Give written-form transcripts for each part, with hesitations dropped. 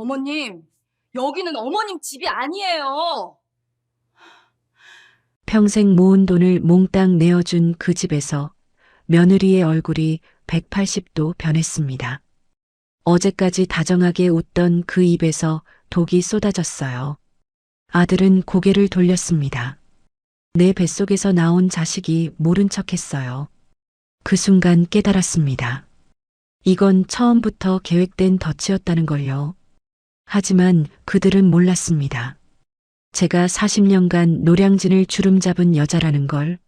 어머님, 여기는 어머님 집이 아니에요. 평생 모은 돈을 몽땅 내어준 그 집에서 며느리의 얼굴이 180도 변했습니다. 어제까지 다정하게 웃던 그 입에서 독이 쏟아졌어요. 아들은 고개를 돌렸습니다. 내 뱃속에서 나온 자식이 모른 척했어요. 그 순간 깨달았습니다. 이건 처음부터 계획된 덫이었다는 걸요. 하지만 그들은 몰랐습니다. 제가 40년간 노량진을 주름잡은 여자라는 걸,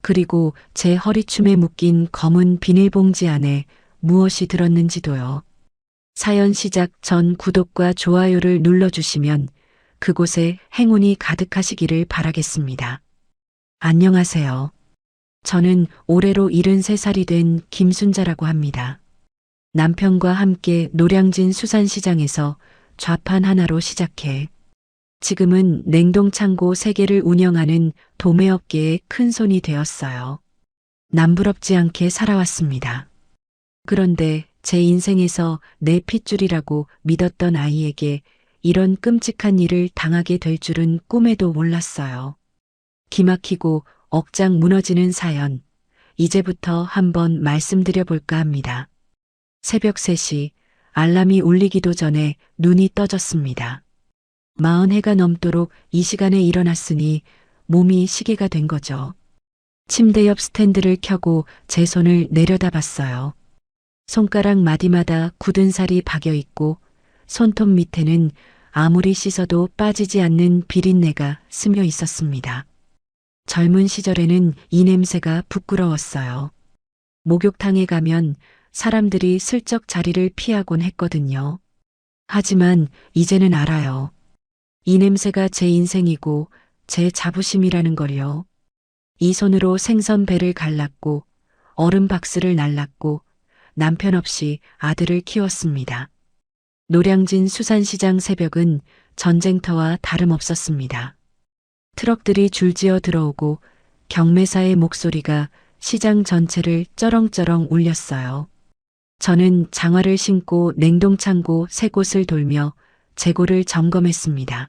그리고 제 허리춤에 묶인 검은 비닐봉지 안에 무엇이 들었는지도요. 사연 시작 전 구독과 좋아요를 눌러주시면 그곳에 행운이 가득하시기를 바라겠습니다. 안녕하세요. 저는 올해로 73살이 된 김순자라고 합니다. 남편과 함께 노량진 수산시장에서 좌판 하나로 시작해 지금은 냉동창고 3개를 운영하는 도매업계의 큰손이 되었어요. 남부럽지 않게 살아왔습니다. 그런데 제 인생에서 내 핏줄이라고 믿었던 아이에게 이런 끔찍한 일을 당하게 될 줄은 꿈에도 몰랐어요. 기막히고 억장 무너지는 사연, 이제부터 한번 말씀드려 볼까 합니다. 새벽 3시, 알람이 울리기도 전에 눈이 떠졌습니다. 40해가 넘도록 이 시간에 일어났으니 몸이 시계가 된 거죠. 침대 옆 스탠드를 켜고 제 손을 내려다봤어요. 손가락 마디마다 굳은 살이 박여 있고 손톱 밑에는 아무리 씻어도 빠지지 않는 비린내가 스며 있었습니다. 젊은 시절에는 이 냄새가 부끄러웠어요. 목욕탕에 가면 사람들이 슬쩍 자리를 피하곤 했거든요. 하지만 이제는 알아요. 이 냄새가 제 인생이고 제 자부심이라는 걸요. 이 손으로 생선 배를 갈랐고 얼음 박스를 날랐고 남편 없이 아들을 키웠습니다. 노량진 수산시장 새벽은 전쟁터와 다름없었습니다. 트럭들이 줄지어 들어오고 경매사의 목소리가 시장 전체를 쩌렁쩌렁 울렸어요. 저는 장화를 신고 냉동창고 3곳을 돌며 재고를 점검했습니다.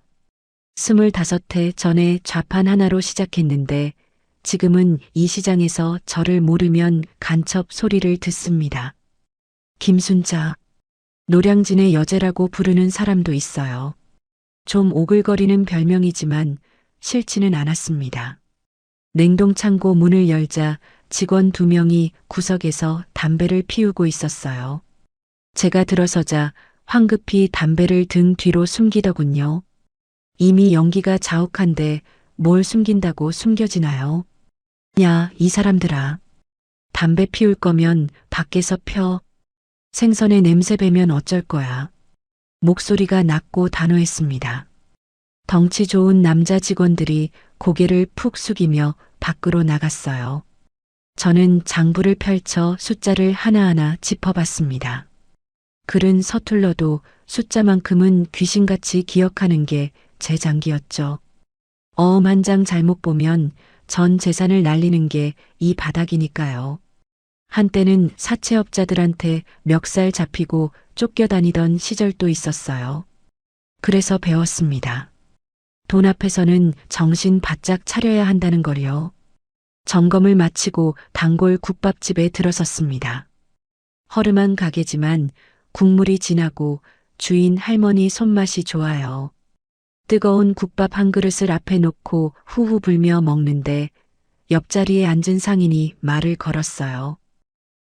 25해 전에 좌판 하나로 시작했는데 지금은 이 시장에서 저를 모르면 간첩 소리를 듣습니다. 김순자, 노량진의 여제라고 부르는 사람도 있어요. 좀 오글거리는 별명이지만 싫지는 않았습니다. 냉동창고 문을 열자 직원 2명이 구석에서 담배를 피우고 있었어요. 제가 들어서자 황급히 담배를 등 뒤로 숨기더군요. 이미 연기가 자욱한데 뭘 숨긴다고 숨겨지나요? 야, 이 사람들아. 담배 피울 거면 밖에서 펴. 생선의 냄새 배면 어쩔 거야. 목소리가 낮고 단호했습니다. 덩치 좋은 남자 직원들이 고개를 푹 숙이며 밖으로 나갔어요. 저는 장부를 펼쳐 숫자를 하나하나 짚어봤습니다. 글은 서툴러도 숫자만큼은 귀신같이 기억하는 게 제 장기였죠. 어음 한 장 잘못 보면 전 재산을 날리는 게 이 바닥이니까요. 한때는 사채업자들한테 멱살 잡히고 쫓겨다니던 시절도 있었어요. 그래서 배웠습니다. 돈 앞에서는 정신 바짝 차려야 한다는 걸요. 점검을 마치고 단골 국밥집에 들어섰습니다. 허름한 가게지만 국물이 진하고 주인 할머니 손맛이 좋아요. 뜨거운 국밥 한 그릇을 앞에 놓고 후후 불며 먹는데 옆자리에 앉은 상인이 말을 걸었어요.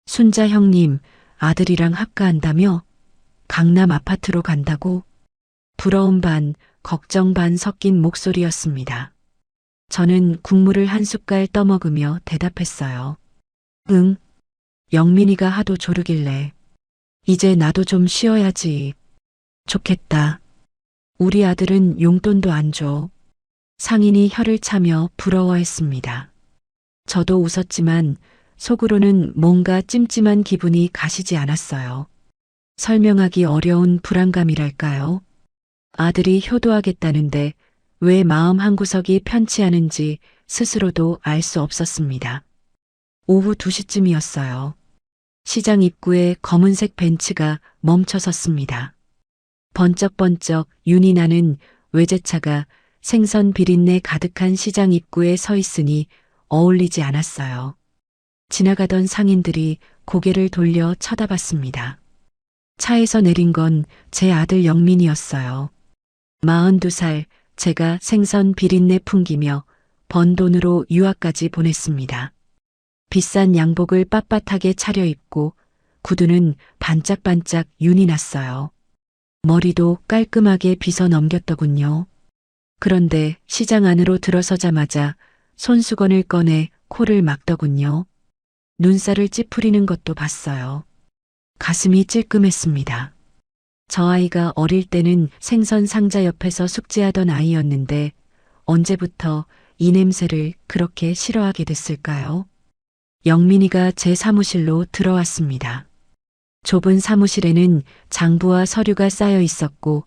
순자 형님, 아들이랑 합가한다며? 강남 아파트로 간다고? 부러움 반, 걱정 반 섞인 목소리였습니다. 저는 국물을 한 숟갈 떠먹으며 대답했어요. 응. 영민이가 하도 조르길래. 이제 나도 좀 쉬어야지. 좋겠다. 우리 아들은 용돈도 안 줘. 상인이 혀를 차며 부러워했습니다. 저도 웃었지만 속으로는 뭔가 찜찜한 기분이 가시지 않았어요. 설명하기 어려운 불안감이랄까요? 아들이 효도하겠다는데 왜 마음 한구석이 편치 않은지 스스로도 알 수 없었습니다. 오후 2시쯤이었어요. 시장 입구에 검은색 벤츠가 멈춰 섰습니다. 번쩍번쩍 윤이 나는 외제차가 생선 비린내 가득한 시장 입구에 서 있으니 어울리지 않았어요. 지나가던 상인들이 고개를 돌려 쳐다봤습니다. 차에서 내린 건 제 아들 영민이었어요. 42살, 제가 생선 비린내 풍기며 번 돈으로 유학까지 보냈습니다. 비싼 양복을 빳빳하게 차려입고 구두는 반짝반짝 윤이 났어요. 머리도 깔끔하게 빗어 넘겼더군요. 그런데 시장 안으로 들어서자마자 손수건을 꺼내 코를 막더군요. 눈살을 찌푸리는 것도 봤어요. 가슴이 찔끔했습니다. 저 아이가 어릴 때는 생선 상자 옆에서 숙제하던 아이였는데 언제부터 이 냄새를 그렇게 싫어하게 됐을까요? 영민이가 제 사무실로 들어왔습니다. 좁은 사무실에는 장부와 서류가 쌓여 있었고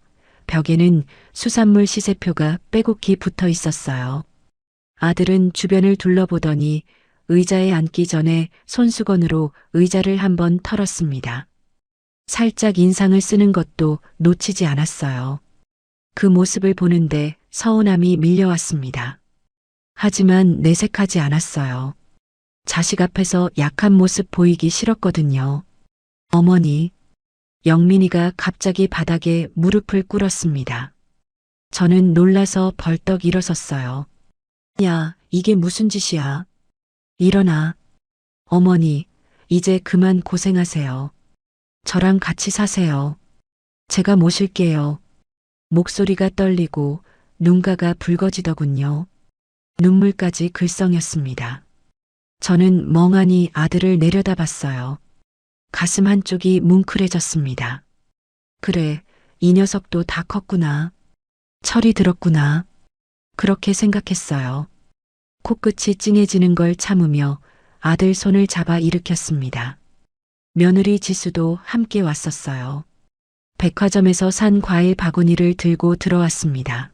벽에는 수산물 시세표가 빼곡히 붙어 있었어요. 아들은 주변을 둘러보더니 의자에 앉기 전에 손수건으로 의자를 한번 털었습니다. 살짝 인상을 쓰는 것도 놓치지 않았어요. 그 모습을 보는데 서운함이 밀려왔습니다. 하지만 내색하지 않았어요. 자식 앞에서 약한 모습 보이기 싫었거든요. 어머니, 영민이가 갑자기 바닥에 무릎을 꿇었습니다. 저는 놀라서 벌떡 일어섰어요. 야, 이게 무슨 짓이야? 일어나. 어머니, 이제 그만 고생하세요. 저랑 같이 사세요. 제가 모실게요. 목소리가 떨리고 눈가가 붉어지더군요. 눈물까지 글썽였습니다. 저는 멍하니 아들을 내려다봤어요. 가슴 한쪽이 뭉클해졌습니다. 그래, 이 녀석도 다 컸구나. 철이 들었구나. 그렇게 생각했어요. 코끝이 찡해지는 걸 참으며 아들 손을 잡아 일으켰습니다. 며느리 지수도 함께 왔었어요. 백화점에서 산 과일 바구니를 들고 들어왔습니다.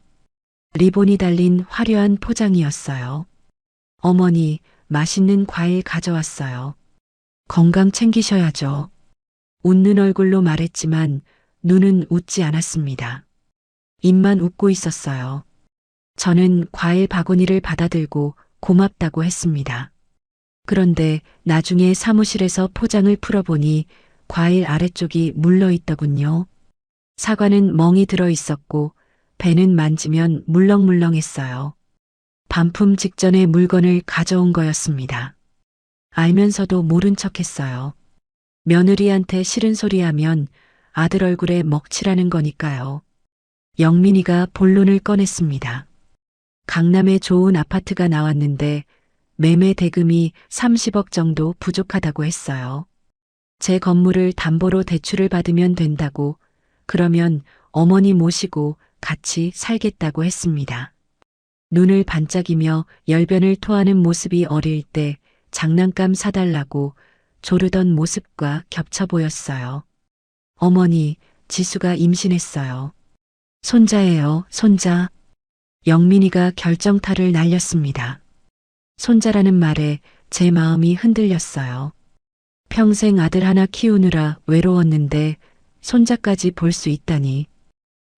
리본이 달린 화려한 포장이었어요. 어머니, 맛있는 과일 가져왔어요. 건강 챙기셔야죠. 웃는 얼굴로 말했지만 눈은 웃지 않았습니다. 입만 웃고 있었어요. 저는 과일 바구니를 받아들고 고맙다고 했습니다. 그런데 나중에 사무실에서 포장을 풀어보니 과일 아래쪽이 물러있더군요. 사과는 멍이 들어 있었고 배는 만지면 물렁물렁했어요. 반품 직전에 물건을 가져온 거였습니다. 알면서도 모른 척했어요. 며느리한테 싫은 소리 하면 아들 얼굴에 먹칠하는 거니까요. 영민이가 본론을 꺼냈습니다. 강남에 좋은 아파트가 나왔는데 매매 대금이 30억 정도 부족하다고 했어요. 제 건물을 담보로 대출을 받으면 된다고, 그러면 어머니 모시고 같이 살겠다고 했습니다. 눈을 반짝이며 열변을 토하는 모습이 어릴 때 장난감 사달라고 조르던 모습과 겹쳐 보였어요. 어머니, 지수가 임신했어요. 손자예요, 손자. 영민이가 결정타를 날렸습니다. 손자라는 말에 제 마음이 흔들렸어요. 평생 아들 하나 키우느라 외로웠는데 손자까지 볼 수 있다니.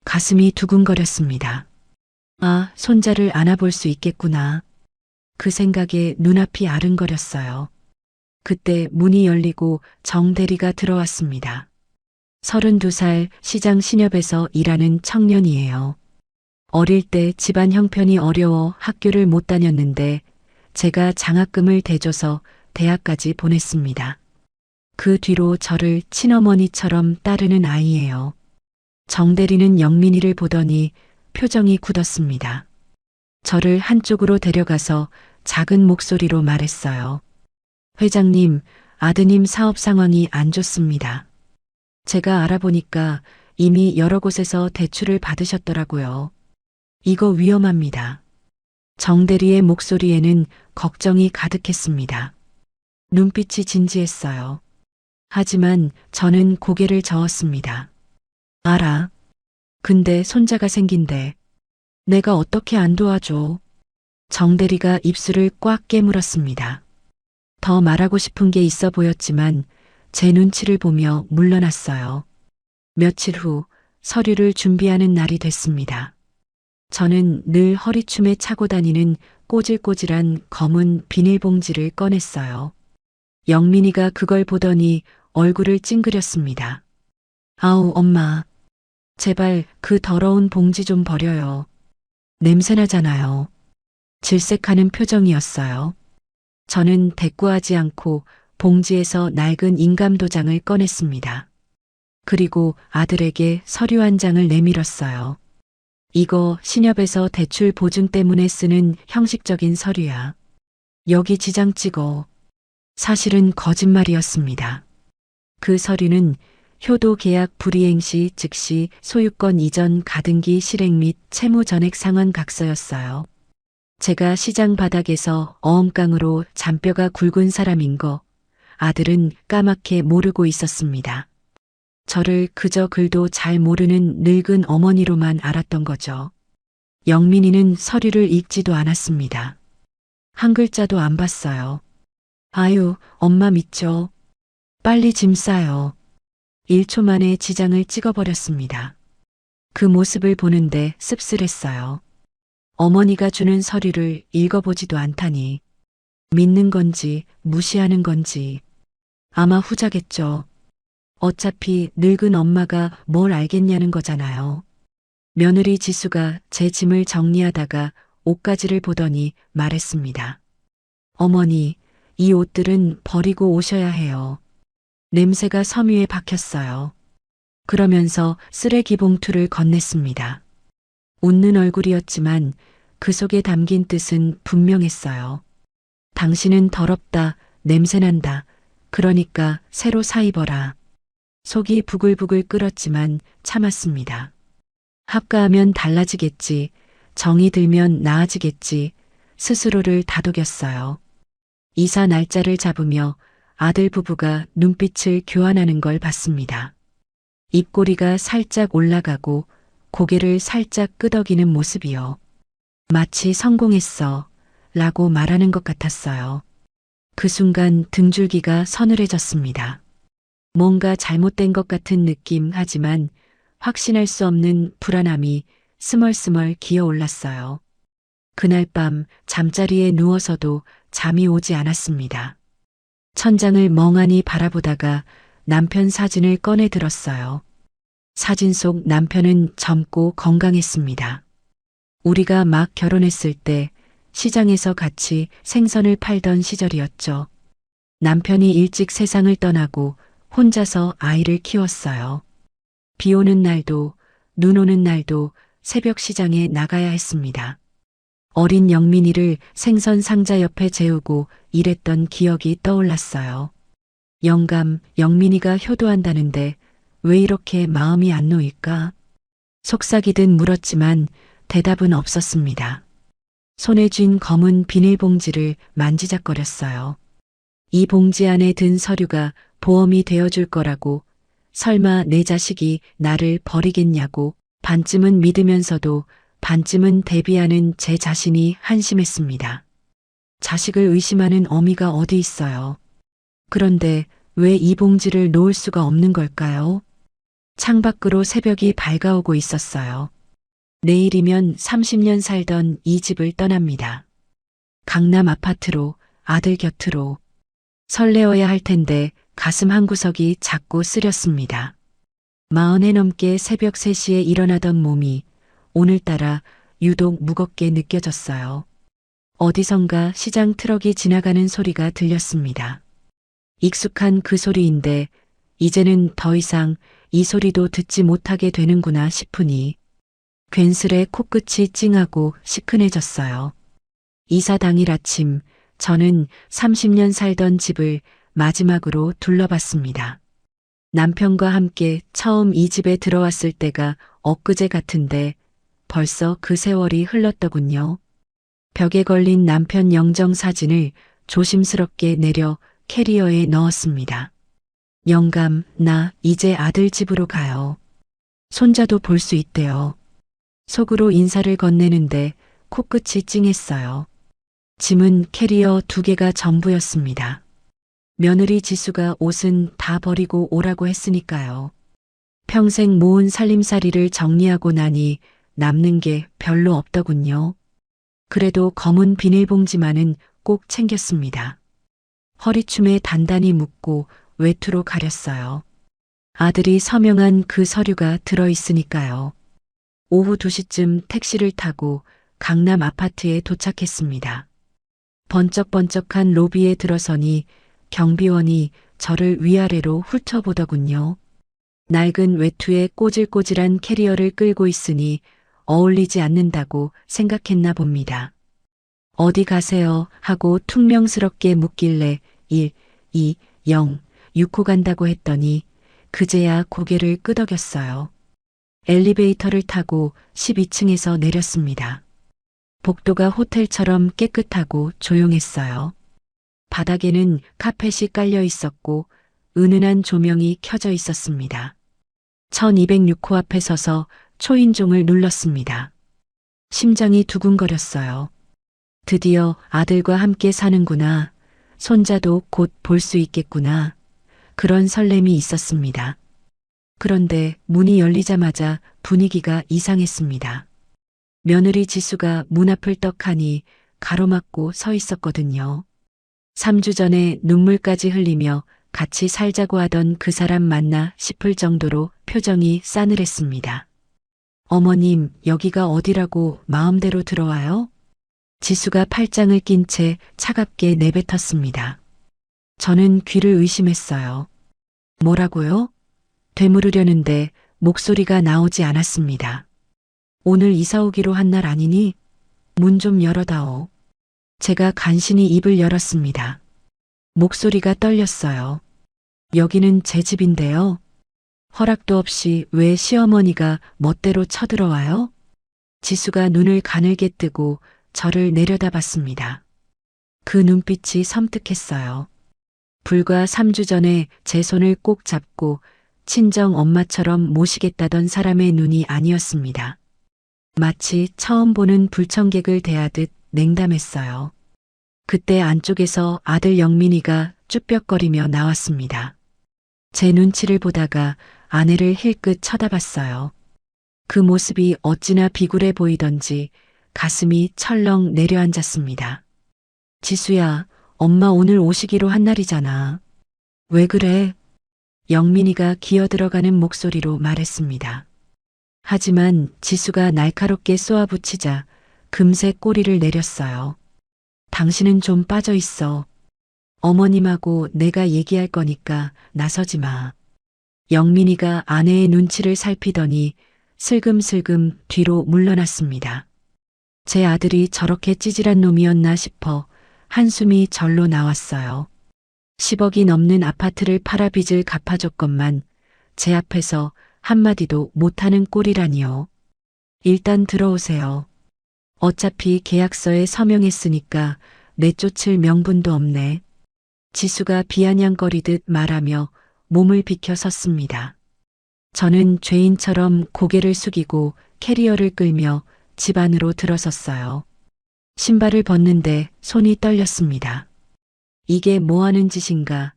가슴이 두근거렸습니다. 아, 손자를 안아볼 수 있겠구나. 그 생각에 눈앞이 아른거렸어요. 그때 문이 열리고 정 대리가 들어왔습니다. 32살 시장 신협에서 일하는 청년이에요. 어릴 때 집안 형편이 어려워 학교를 못 다녔는데 제가 장학금을 대줘서 대학까지 보냈습니다. 그 뒤로 저를 친어머니처럼 따르는 아이예요. 정 대리는 영민이를 보더니 표정이 굳었습니다. 저를 한쪽으로 데려가서 작은 목소리로 말했어요. 회장님, 아드님 사업 상황이 안 좋습니다. 제가 알아보니까 이미 여러 곳에서 대출을 받으셨더라고요. 이거 위험합니다. 정 대리의 목소리에는 걱정이 가득했습니다. 눈빛이 진지했어요. 하지만 저는 고개를 저었습니다. 알아. 근데 손자가 생긴데 내가 어떻게 안 도와줘. 정 대리가 입술을 꽉 깨물었습니다. 더 말하고 싶은 게 있어 보였지만 제 눈치를 보며 물러났어요. 며칠 후 서류를 준비하는 날이 됐습니다. 저는 늘 허리춤에 차고 다니는 꼬질꼬질한 검은 비닐봉지를 꺼냈어요. 영민이가 그걸 보더니 얼굴을 찡그렸습니다. 아우, 엄마. 제발 그 더러운 봉지 좀 버려요. 냄새나잖아요. 질색하는 표정이었어요. 저는 대꾸하지 않고 봉지에서 낡은 인감도장을 꺼냈습니다. 그리고 아들에게 서류 한 장을 내밀었어요. 이거 신협에서 대출 보증 때문에 쓰는 형식적인 서류야. 여기 지장 찍어. 사실은 거짓말이었습니다. 그 서류는 효도 계약 불이행 시 즉시 소유권 이전 가등기 실행 및 채무 전액 상환 각서였어요. 제가 시장 바닥에서 어엄깡으로 잔뼈가 굵은 사람인 거 아들은 까맣게 모르고 있었습니다. 저를 그저 글도 잘 모르는 늙은 어머니로만 알았던 거죠. 영민이는 서류를 읽지도 않았습니다. 한 글자도 안 봤어요. 아유, 엄마 믿죠. 빨리 짐 싸요. 1초 만에 지장을 찍어버렸습니다. 그 모습을 보는데 씁쓸했어요. 어머니가 주는 서류를 읽어보지도 않다니. 믿는 건지 무시하는 건지. 아마 후자겠죠. 어차피 늙은 엄마가 뭘 알겠냐는 거잖아요. 며느리 지수가 제 짐을 정리하다가 옷가지를 보더니 말했습니다. 어머니, 이 옷들은 버리고 오셔야 해요. 냄새가 섬유에 박혔어요. 그러면서 쓰레기 봉투를 건넸습니다. 웃는 얼굴이었지만 그 속에 담긴 뜻은 분명했어요. 당신은 더럽다, 냄새난다. 그러니까 새로 사 입어라. 속이 부글부글 끓었지만 참았습니다. 합가하면 달라지겠지. 정이 들면 나아지겠지. 스스로를 다독였어요. 이사 날짜를 잡으며 아들 부부가 눈빛을 교환하는 걸 봤습니다. 입꼬리가 살짝 올라가고 고개를 살짝 끄덕이는 모습이요. 마치 성공했어 라고 말하는 것 같았어요. 그 순간 등줄기가 서늘해졌습니다. 뭔가 잘못된 것 같은 느낌 하지만 확신할 수 없는 불안함이 스멀스멀 기어올랐어요. 그날 밤 잠자리에 누워서도 잠이 오지 않았습니다. 천장을 멍하니 바라보다가 남편 사진을 꺼내 들었어요. 사진 속 남편은 젊고 건강했습니다. 우리가 막 결혼했을 때 시장에서 같이 생선을 팔던 시절이었죠. 남편이 일찍 세상을 떠나고 혼자서 아이를 키웠어요. 비 오는 날도 눈 오는 날도 새벽 시장에 나가야 했습니다. 어린 영민이를 생선 상자 옆에 재우고 일했던 기억이 떠올랐어요. 영감, 영민이가 효도한다는데 왜 이렇게 마음이 안 놓일까? 속삭이듯 물었지만 대답은 없었습니다. 손에 쥔 검은 비닐봉지를 만지작거렸어요. 이 봉지 안에 든 서류가 보험이 되어줄 거라고, 설마 내 자식이 나를 버리겠냐고 반쯤은 믿으면서도 반쯤은 대비하는 제 자신이 한심했습니다. 자식을 의심하는 어미가 어디 있어요. 그런데 왜 이 봉지를 놓을 수가 없는 걸까요? 창밖으로 새벽이 밝아오고 있었어요. 내일이면 30년 살던 이 집을 떠납니다. 강남 아파트로, 아들 곁으로. 설레어야 할 텐데 가슴 한구석이 자꾸 쓰렸습니다. 40에 넘게 새벽 3시에 일어나던 몸이 오늘따라 유독 무겁게 느껴졌어요. 어디선가 시장 트럭이 지나가는 소리가 들렸습니다. 익숙한 그 소리인데 이제는 더 이상 이 소리도 듣지 못하게 되는구나 싶으니 괜스레 코끝이 찡하고 시큰해졌어요. 이사 당일 아침 저는 30년 살던 집을 마지막으로 둘러봤습니다. 남편과 함께 처음 이 집에 들어왔을 때가 엊그제 같은데 벌써 그 세월이 흘렀더군요. 벽에 걸린 남편 영정 사진을 조심스럽게 내려 캐리어에 넣었습니다. 영감, 나 이제 아들 집으로 가요. 손자도 볼 수 있대요. 속으로 인사를 건네는데 코끝이 찡했어요. 짐은 캐리어 2개가 전부였습니다. 며느리 지수가 옷은 다 버리고 오라고 했으니까요. 평생 모은 살림살이를 정리하고 나니 남는 게 별로 없더군요. 그래도 검은 비닐봉지만은 꼭 챙겼습니다. 허리춤에 단단히 묶고 외투로 가렸어요. 아들이 서명한 그 서류가 들어있으니까요. 오후 2시쯤 택시를 타고 강남 아파트에 도착했습니다. 번쩍번쩍한 로비에 들어서니 경비원이 저를 위아래로 훑어보더군요. 낡은 외투에 꼬질꼬질한 캐리어를 끌고 있으니 어울리지 않는다고 생각했나 봅니다. 어디 가세요? 하고 퉁명스럽게 묻길래 1, 2, 0, 6호 간다고 했더니 그제야 고개를 끄덕였어요. 엘리베이터를 타고 12층에서 내렸습니다. 복도가 호텔처럼 깨끗하고 조용했어요. 바닥에는 카펫이 깔려 있었고 은은한 조명이 켜져 있었습니다. 1206호 앞에 서서 초인종을 눌렀습니다. 심장이 두근거렸어요. 드디어 아들과 함께 사는구나. 손자도 곧 볼 수 있겠구나. 그런 설렘이 있었습니다. 그런데 문이 열리자마자 분위기가 이상했습니다. 며느리 지수가 문 앞을 떡하니 가로막고 서 있었거든요. 3주 전에 눈물까지 흘리며 같이 살자고 하던 그 사람 맞나 싶을 정도로 표정이 싸늘했습니다. 어머님, 여기가 어디라고 마음대로 들어와요? 지수가 팔짱을 낀 채 차갑게 내뱉었습니다. 저는 귀를 의심했어요. 뭐라고요? 되물으려는데 목소리가 나오지 않았습니다. 오늘 이사 오기로 한 날 아니니? 문 좀 열어다오. 제가 간신히 입을 열었습니다. 목소리가 떨렸어요. 여기는 제 집인데요. 허락도 없이 왜 시어머니가 멋대로 쳐들어와요? 지수가 눈을 가늘게 뜨고 저를 내려다봤습니다. 그 눈빛이 섬뜩했어요. 불과 3주 전에 제 손을 꼭 잡고 친정 엄마처럼 모시겠다던 사람의 눈이 아니었습니다. 마치 처음 보는 불청객을 대하듯 냉담했어요. 그때 안쪽에서 아들 영민이가 쭈뼛거리며 나왔습니다. 제 눈치를 보다가 아내를 힐끗 쳐다봤어요. 그 모습이 어찌나 비굴해 보이던지 가슴이 철렁 내려앉았습니다. 지수야, 엄마 오늘 오시기로 한 날이잖아. 왜 그래? 영민이가 기어들어가는 목소리로 말했습니다. 하지만 지수가 날카롭게 쏘아붙이자 금세 꼬리를 내렸어요. 당신은 좀 빠져 있어. 어머님하고 내가 얘기할 거니까 나서지 마. 영민이가 아내의 눈치를 살피더니 슬금슬금 뒤로 물러났습니다. 제 아들이 저렇게 찌질한 놈이었나 싶어 한숨이 절로 나왔어요. 10억이 넘는 아파트를 팔아 빚을 갚아줬건만 제 앞에서 한마디도 못하는 꼴이라니요. 일단 들어오세요. 어차피 계약서에 서명했으니까 내쫓을 명분도 없네. 지수가 비아냥거리듯 말하며 몸을 비켜 섰습니다. 저는 죄인처럼 고개를 숙이고 캐리어를 끌며 집 안으로 들어섰어요. 신발을 벗는데 손이 떨렸습니다. 이게 뭐 하는 짓인가?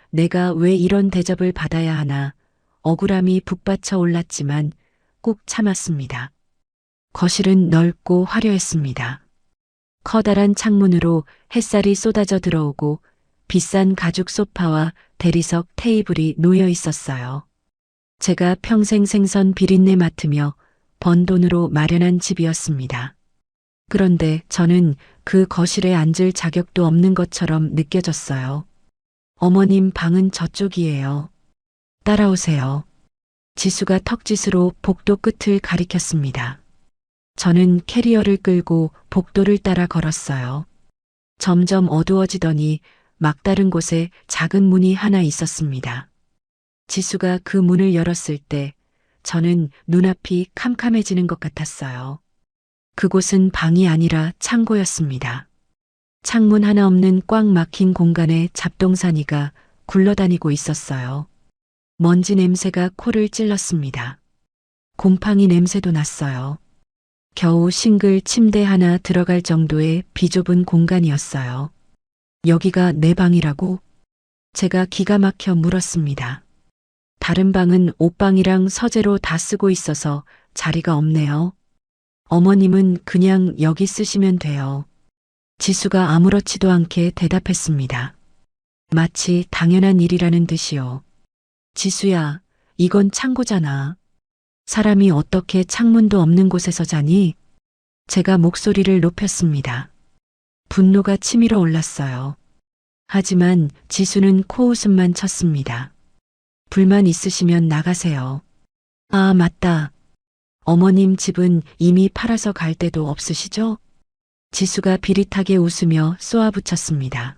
내가 왜 이런 대접을 받아야 하나? 억울함이 북받쳐 올랐지만 꾹 참았습니다. 거실은 넓고 화려했습니다. 커다란 창문으로 햇살이 쏟아져 들어오고 비싼 가죽 소파와 대리석 테이블이 놓여 있었어요. 제가 평생 생선 비린내 맡으며 번 돈으로 마련한 집이었습니다. 그런데 저는 그 거실에 앉을 자격도 없는 것처럼 느껴졌어요. 어머님 방은 저쪽이에요. 따라오세요. 지수가 턱짓으로 복도 끝을 가리켰습니다. 저는 캐리어를 끌고 복도를 따라 걸었어요. 점점 어두워지더니 막다른 곳에 작은 문이 하나 있었습니다. 지수가 그 문을 열었을 때 저는 눈앞이 캄캄해지는 것 같았어요. 그곳은 방이 아니라 창고였습니다. 창문 하나 없는 꽉 막힌 공간에 잡동사니가 굴러다니고 있었어요. 먼지 냄새가 코를 찔렀습니다. 곰팡이 냄새도 났어요. 겨우 싱글 침대 하나 들어갈 정도의 비좁은 공간이었어요. 여기가 내 방이라고? 제가 기가 막혀 물었습니다. 다른 방은 옷방이랑 서재로 다 쓰고 있어서 자리가 없네요. 어머님은 그냥 여기 쓰시면 돼요. 지수가 아무렇지도 않게 대답했습니다. 마치 당연한 일이라는 듯이요. 지수야, 이건 창고잖아. 사람이 어떻게 창문도 없는 곳에서 자니? 제가 목소리를 높였습니다. 분노가 치밀어 올랐어요. 하지만 지수는 코웃음만 쳤습니다. 불만 있으시면 나가세요. 아, 맞다. 어머님 집은 이미 팔아서 갈 데도 없으시죠? 지수가 비릿하게 웃으며 쏘아붙였습니다.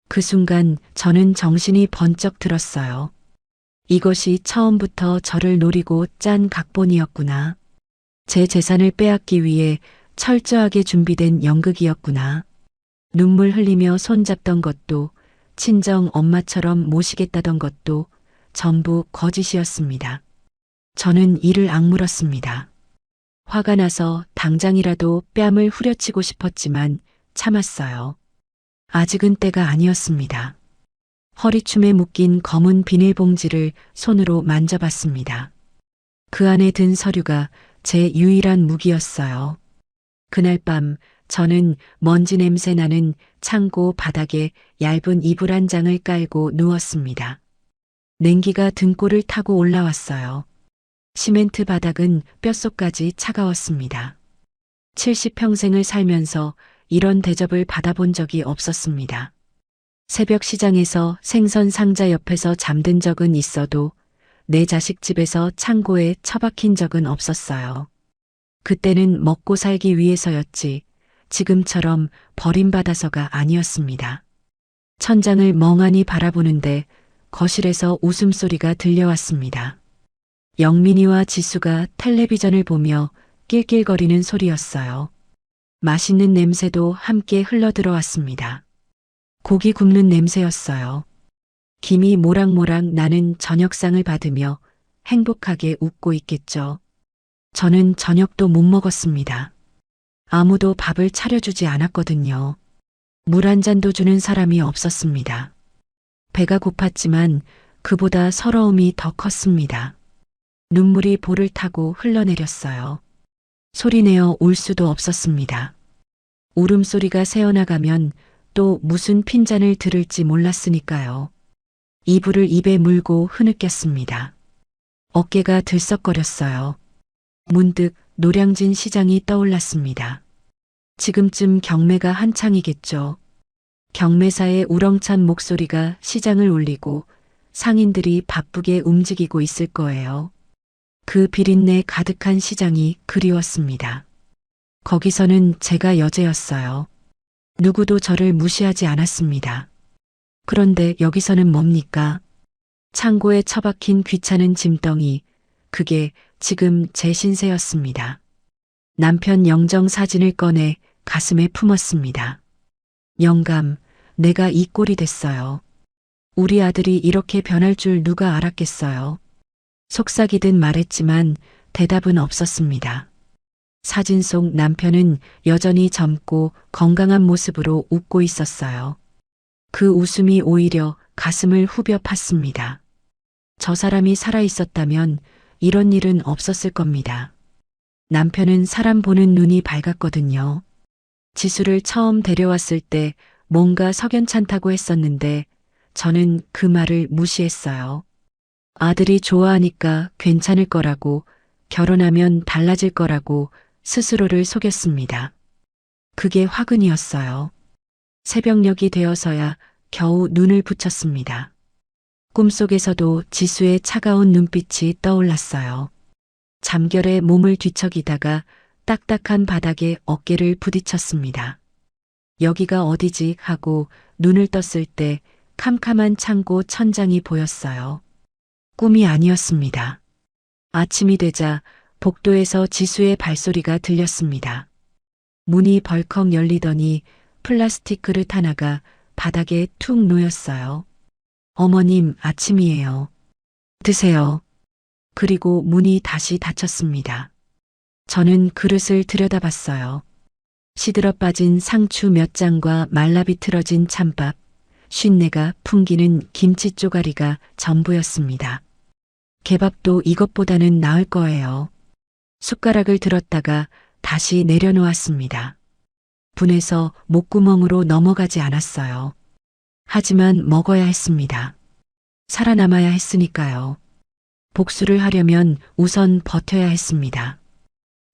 그 순간 저는 정신이 번쩍 들었어요. 이것이 처음부터 저를 노리고 짠 각본이었구나. 제 재산을 빼앗기 위해 철저하게 준비된 연극이었구나. 눈물 흘리며 손잡던 것도, 친정 엄마처럼 모시겠다던 것도 전부 거짓이었습니다. 저는 이를 악물었습니다. 화가 나서 당장이라도 뺨을 후려치고 싶었지만 참았어요. 아직은 때가 아니었습니다. 허리춤에 묶인 검은 비닐봉지를 손으로 만져봤습니다. 그 안에 든 서류가 제 유일한 무기였어요. 그날 밤 저는 먼지 냄새 나는 창고 바닥에 얇은 이불 한 장을 깔고 누웠습니다. 냉기가 등골을 타고 올라왔어요. 시멘트 바닥은 뼛속까지 차가웠습니다. 70평생을 살면서 이런 대접을 받아본 적이 없었습니다. 새벽 시장에서 생선 상자 옆에서 잠든 적은 있어도 내 자식 집에서 창고에 처박힌 적은 없었어요. 그때는 먹고 살기 위해서였지 지금처럼 버림받아서가 아니었습니다. 천장을 멍하니 바라보는데 거실에서 웃음소리가 들려왔습니다. 영민이와 지수가 텔레비전을 보며 낄낄거리는 소리였어요. 맛있는 냄새도 함께 흘러들어왔습니다. 고기 굽는 냄새였어요. 김이 모락모락 나는 저녁상을 받으며 행복하게 웃고 있겠죠. 저는 저녁도 못 먹었습니다. 아무도 밥을 차려주지 않았거든요. 물 한 잔도 주는 사람이 없었습니다. 배가 고팠지만 그보다 서러움이 더 컸습니다. 눈물이 볼을 타고 흘러내렸어요. 소리내어 울 수도 없었습니다. 울음소리가 새어나가면 또 무슨 핀잔을 들을지 몰랐으니까요. 이불을 입에 물고 흐느꼈습니다. 어깨가 들썩거렸어요. 문득 노량진 시장이 떠올랐습니다. 지금쯤 경매가 한창이겠죠. 경매사의 우렁찬 목소리가 시장을 울리고 상인들이 바쁘게 움직이고 있을 거예요. 그 비린내 가득한 시장이 그리웠습니다. 거기서는 제가 여제였어요. 누구도 저를 무시하지 않았습니다. 그런데 여기서는 뭡니까? 창고에 처박힌 귀찮은 짐덩이, 그게 지금 제 신세였습니다. 남편 영정 사진을 꺼내 가슴에 품었습니다. 영감, 내가 이 꼴이 됐어요. 우리 아들이 이렇게 변할 줄 누가 알았겠어요. 속삭이듯 말했지만 대답은 없었습니다. 사진 속 남편은 여전히 젊고 건강한 모습으로 웃고 있었어요. 그 웃음이 오히려 가슴을 후벼 팠습니다. 저 사람이 살아 있었다면 이런 일은 없었을 겁니다. 남편은 사람 보는 눈이 밝았거든요. 지수를 처음 데려왔을 때 뭔가 석연찮다고 했었는데 저는 그 말을 무시했어요. 아들이 좋아하니까 괜찮을 거라고, 결혼하면 달라질 거라고 스스로를 속였습니다. 그게 화근이었어요. 새벽녘이 되어서야 겨우 눈을 붙였습니다. 꿈속에서도 지수의 차가운 눈빛이 떠올랐어요. 잠결에 몸을 뒤척이다가 딱딱한 바닥에 어깨를 부딪혔습니다. 여기가 어디지 하고 눈을 떴을 때 캄캄한 창고 천장이 보였어요. 꿈이 아니었습니다. 아침이 되자 복도에서 지수의 발소리가 들렸습니다. 문이 벌컥 열리더니 플라스틱 그릇 하나가 바닥에 툭 놓였어요. 어머님, 아침이에요. 드세요. 그리고 문이 다시 닫혔습니다. 저는 그릇을 들여다봤어요. 시들어 빠진 상추 몇 장과 말라 비틀어진 찬밥, 쉰내가 풍기는 김치 쪼가리가 전부였습니다. 개밥도 이것보다는 나을 거예요. 숟가락을 들었다가 다시 내려놓았습니다. 분해서 목구멍으로 넘어가지 않았어요. 하지만 먹어야 했습니다. 살아남아야 했으니까요. 복수를 하려면 우선 버텨야 했습니다.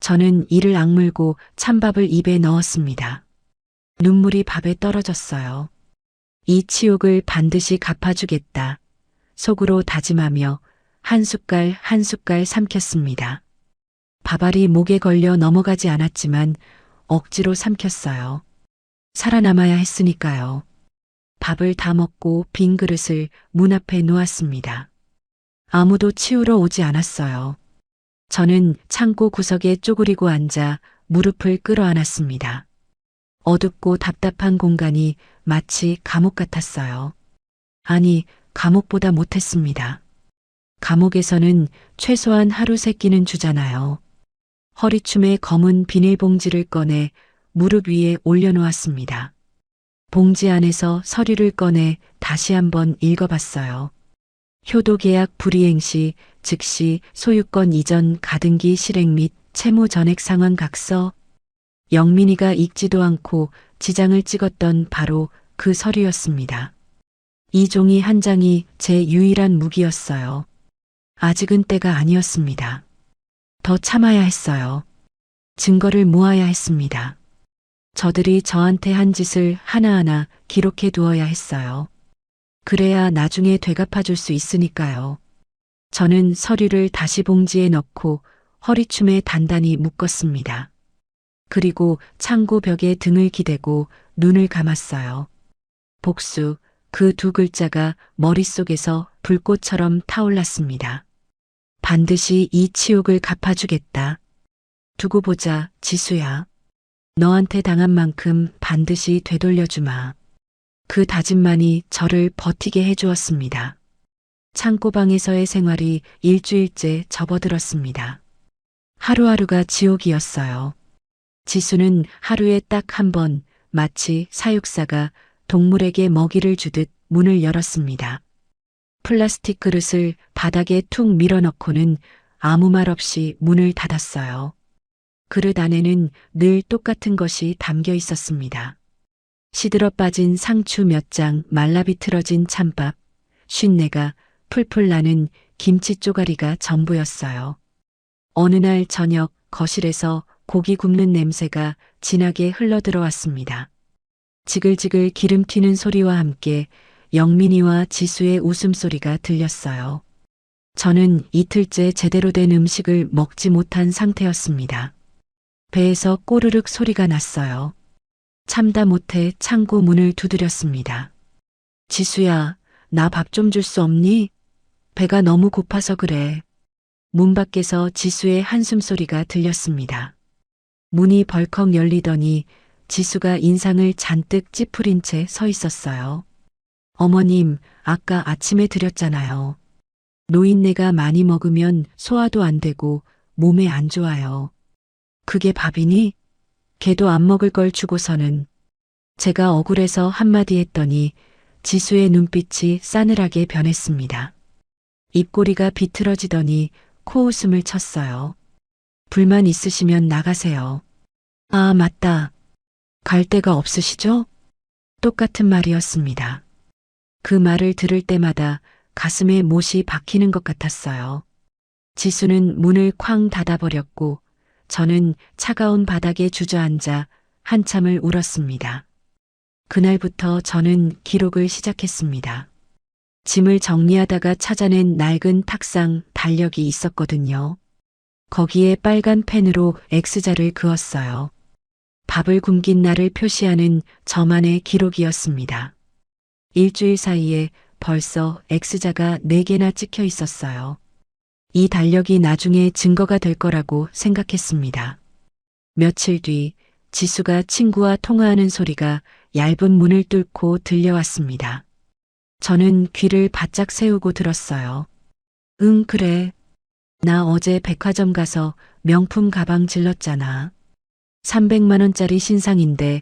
저는 이를 악물고 찬밥을 입에 넣었습니다. 눈물이 밥에 떨어졌어요. 이 치욕을 반드시 갚아주겠다. 속으로 다짐하며 한 숟갈 한 숟갈 삼켰습니다. 밥알이 목에 걸려 넘어가지 않았지만 억지로 삼켰어요. 살아남아야 했으니까요. 밥을 다 먹고 빈 그릇을 문 앞에 놓았습니다. 아무도 치우러 오지 않았어요. 저는 창고 구석에 쪼그리고 앉아 무릎을 끌어안았습니다. 어둡고 답답한 공간이 마치 감옥 같았어요. 아니, 감옥보다 못했습니다. 감옥에서는 최소한 하루 세 끼는 주잖아요. 허리춤에 검은 비닐봉지를 꺼내 무릎 위에 올려놓았습니다. 봉지 안에서 서류를 꺼내 다시 한번 읽어봤어요. 효도계약 불이행 시 즉시 소유권 이전 가등기 실행 및 채무 전액 상환 각서. 영민이가 읽지도 않고 지장을 찍었던 바로 그 서류였습니다. 이 종이 한 장이 제 유일한 무기였어요. 아직은 때가 아니었습니다. 더 참아야 했어요. 증거를 모아야 했습니다. 저들이 저한테 한 짓을 하나하나 기록해 두어야 했어요. 그래야 나중에 되갚아줄 수 있으니까요. 저는 서류를 다시 봉지에 넣고 허리춤에 단단히 묶었습니다. 그리고 창고 벽에 등을 기대고 눈을 감았어요. 복수, 그 두 글자가 머릿속에서 불꽃처럼 타올랐습니다. 반드시 이 치욕을 갚아주겠다. 두고 보자, 지수야. 너한테 당한 만큼 반드시 되돌려주마. 그 다짐만이 저를 버티게 해주었습니다. 창고방에서의 생활이 일주일째 접어들었습니다. 하루하루가 지옥이었어요. 지수는 하루에 딱 한 번 마치 사육사가 동물에게 먹이를 주듯 문을 열었습니다. 플라스틱 그릇을 바닥에 툭 밀어넣고는 아무 말 없이 문을 닫았어요. 그릇 안에는 늘 똑같은 것이 담겨 있었습니다. 시들어 빠진 상추 몇 장, 말라 비틀어진 찬밥, 쉰내가 풀풀 나는 김치 쪼가리가 전부였어요. 어느 날 저녁 거실에서 고기 굽는 냄새가 진하게 흘러들어왔습니다. 지글지글 기름 튀는 소리와 함께 영민이와 지수의 웃음소리가 들렸어요. 저는 이틀째 제대로 된 음식을 먹지 못한 상태였습니다. 배에서 꼬르륵 소리가 났어요. 참다 못해 창고 문을 두드렸습니다. 지수야, 나 밥 좀 줄 수 없니? 배가 너무 고파서 그래. 문 밖에서 지수의 한숨소리가 들렸습니다. 문이 벌컥 열리더니 지수가 인상을 잔뜩 찌푸린 채 서 있었어요. 어머님, 아까 아침에 드렸잖아요. 노인네가 많이 먹으면 소화도 안 되고 몸에 안 좋아요. 그게 밥이니? 걔도 안 먹을 걸 주고서는. 제가 억울해서 한마디 했더니 지수의 눈빛이 싸늘하게 변했습니다. 입꼬리가 비틀어지더니 코웃음을 쳤어요. 불만 있으시면 나가세요. 아, 맞다. 갈 데가 없으시죠? 똑같은 말이었습니다. 그 말을 들을 때마다 가슴에 못이 박히는 것 같았어요. 지수는 문을 쾅 닫아버렸고 저는 차가운 바닥에 주저앉아 한참을 울었습니다. 그날부터 저는 기록을 시작했습니다. 짐을 정리하다가 찾아낸 낡은 탁상 달력이 있었거든요. 거기에 빨간 펜으로 X자를 그었어요. 밥을 굶긴 날을 표시하는 저만의 기록이었습니다. 일주일 사이에 벌써 X자가 4개나 찍혀 있었어요. 이 달력이 나중에 증거가 될 거라고 생각했습니다. 며칠 뒤 지수가 친구와 통화하는 소리가 얇은 문을 뚫고 들려왔습니다. 저는 귀를 바짝 세우고 들었어요. 응, 그래. 나 어제 백화점 가서 명품 가방 질렀잖아. 300만 원짜리 신상인데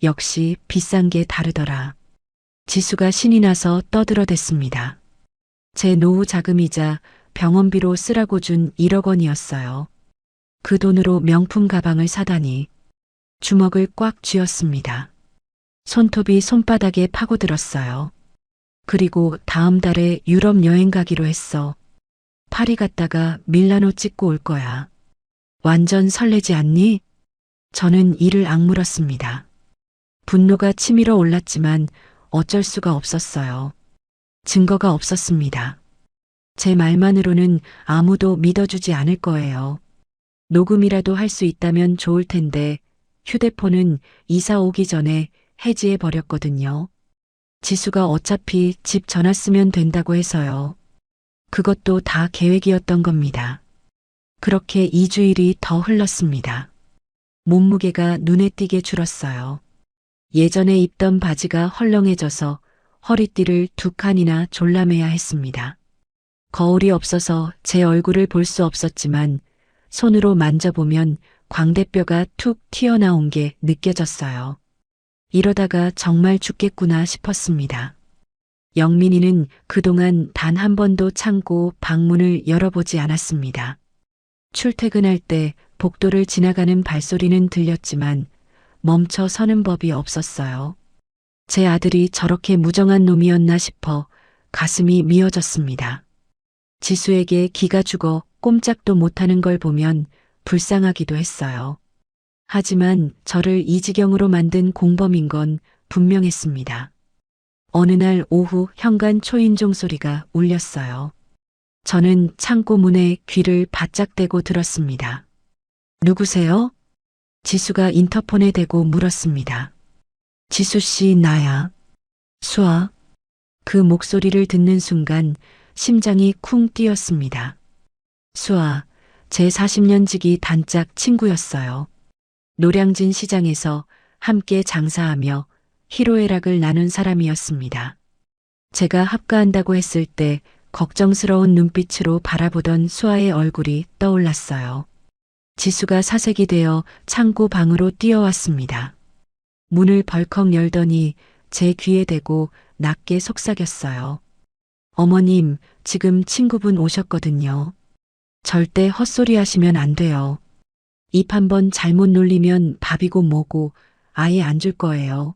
역시 비싼 게 다르더라. 지수가 신이 나서 떠들어댔습니다. 제 노후 자금이자 병원비로 쓰라고 준 1억 원이었어요. 그 돈으로 명품 가방을 사다니 주먹을 꽉 쥐었습니다. 손톱이 손바닥에 파고들었어요. 그리고 다음 달에 유럽 여행 가기로 했어. 파리 갔다가 밀라노 찍고 올 거야. 완전 설레지 않니? 저는 이를 악물었습니다. 분노가 치밀어 올랐지만 어쩔 수가 없었어요. 증거가 없었습니다. 제 말만으로는 아무도 믿어주지 않을 거예요. 녹음이라도 할 수 있다면 좋을 텐데 휴대폰은 이사 오기 전에 해지해 버렸거든요. 지수가 어차피 집 전화 쓰면 된다고 해서요. 그것도 다 계획이었던 겁니다. 그렇게 2주일이 더 흘렀습니다. 몸무게가 눈에 띄게 줄었어요. 예전에 입던 바지가 헐렁해져서 허리띠를 2칸이나 졸라매야 했습니다. 거울이 없어서 제 얼굴을 볼 수 없었지만 손으로 만져보면 광대뼈가 툭 튀어나온 게 느껴졌어요. 이러다가 정말 죽겠구나 싶었습니다. 영민이는 그동안 단 한 번도 창고 방문을 열어보지 않았습니다. 출퇴근할 때 복도를 지나가는 발소리는 들렸지만 멈춰 서는 법이 없었어요. 제 아들이 저렇게 무정한 놈이었나 싶어 가슴이 미어졌습니다. 지수에게 기가 죽어 꼼짝도 못하는 걸 보면 불쌍하기도 했어요. 하지만 저를 이 지경으로 만든 공범인 건 분명했습니다. 어느 날 오후 현관 초인종 소리가 울렸어요. 저는 창고 문에 귀를 바짝 대고 들었습니다. 누구세요? 지수가 인터폰에 대고 물었습니다. 지수 씨, 나야. 수아. 그 목소리를 듣는 순간 심장이 쿵 뛰었습니다. 수아, 제 40년 지기 단짝 친구였어요. 노량진 시장에서 함께 장사하며 희로애락을 나눈 사람이었습니다. 제가 합가한다고 했을 때 걱정스러운 눈빛으로 바라보던 수아의 얼굴이 떠올랐어요. 지수가 사색이 되어 창고 방으로 뛰어왔습니다. 문을 벌컥 열더니 제 귀에 대고 낮게 속삭였어요. 어머님, 지금 친구분 오셨거든요. 절대 헛소리 하시면 안 돼요. 입 한번 잘못 놀리면 밥이고 뭐고 아예 안 줄 거예요.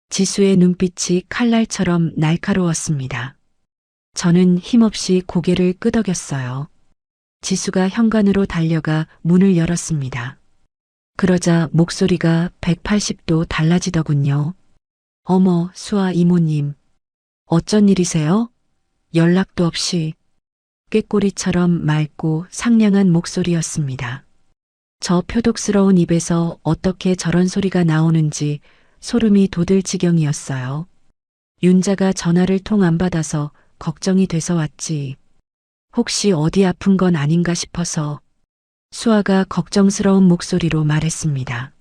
지수의 눈빛이 칼날처럼 날카로웠습니다. 저는 힘없이 고개를 끄덕였어요. 지수가 현관으로 달려가 문을 열었습니다. 그러자 목소리가 180도 달라지더군요. 어머, 수아 이모님. 어쩐 일이세요? 연락도 없이. 꾀꼬리처럼 맑고 상냥한 목소리였습니다. 저 표독스러운 입에서 어떻게 저런 소리가 나오는지 소름이 돋을 지경이었어요. 윤자가 전화를 통 안 받아서 걱정이 돼서 왔지. 혹시 어디 아픈 건 아닌가 싶어서. 수아가 걱정스러운 목소리로 말했습니다.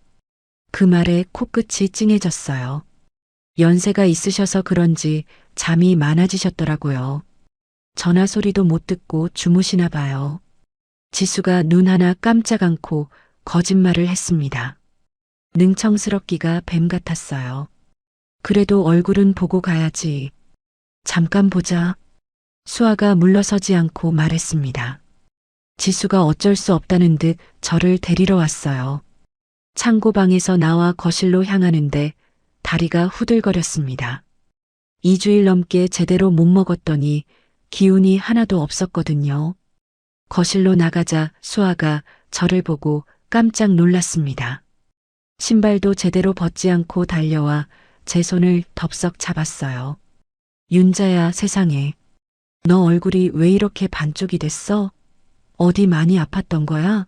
그 말에 코끝이 찡해졌어요. 연세가 있으셔서 그런지 잠이 많아지셨더라고요. 전화 소리도 못 듣고 주무시나 봐요. 지수가 눈 하나 깜짝 않고 거짓말을 했습니다. 능청스럽기가 뱀 같았어요. 그래도 얼굴은 보고 가야지. 잠깐 보자. 수아가 물러서지 않고 말했습니다. 지수가 어쩔 수 없다는 듯 저를 데리러 왔어요. 창고방에서 나와 거실로 향하는데 다리가 후들거렸습니다. 2주일 넘게 제대로 못 먹었더니 기운이 하나도 없었거든요. 거실로 나가자 수아가 저를 보고 깜짝 놀랐습니다. 신발도 제대로 벗지 않고 달려와 제 손을 덥석 잡았어요. 윤자야, 세상에. 너 얼굴이 왜 이렇게 반쪽이 됐어? 어디 많이 아팠던 거야?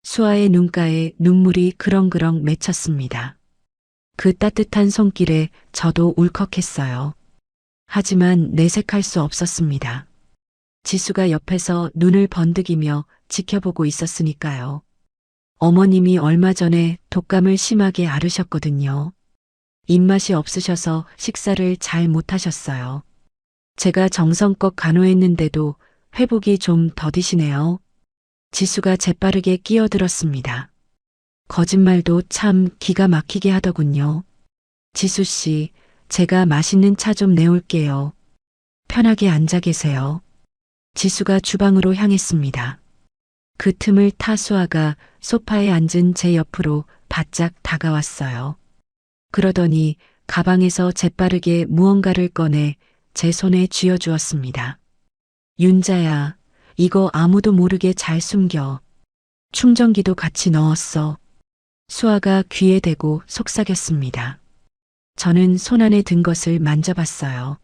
수아의 눈가에 눈물이 그렁그렁 맺혔습니다. 그 따뜻한 손길에 저도 울컥했어요. 하지만 내색할 수 없었습니다. 지수가 옆에서 눈을 번득이며 지켜보고 있었으니까요. 어머님이 얼마 전에 독감을 심하게 앓으셨거든요. 입맛이 없으셔서 식사를 잘 못하셨어요. 제가 정성껏 간호했는데도 회복이 좀 더디시네요. 지수가 재빠르게 끼어들었습니다. 거짓말도 참 기가 막히게 하더군요. 지수 씨, 제가 맛있는 차 좀 내올게요. 편하게 앉아 계세요. 지수가 주방으로 향했습니다. 그 틈을 타 수아가 소파에 앉은 제 옆으로 바짝 다가왔어요. 그러더니 가방에서 재빠르게 무언가를 꺼내 제 손에 쥐어주었습니다. 윤자야, 이거 아무도 모르게 잘 숨겨. 충전기도 같이 넣었어. 수아가 귀에 대고 속삭였습니다. 저는 손안에 든 것을 만져봤어요.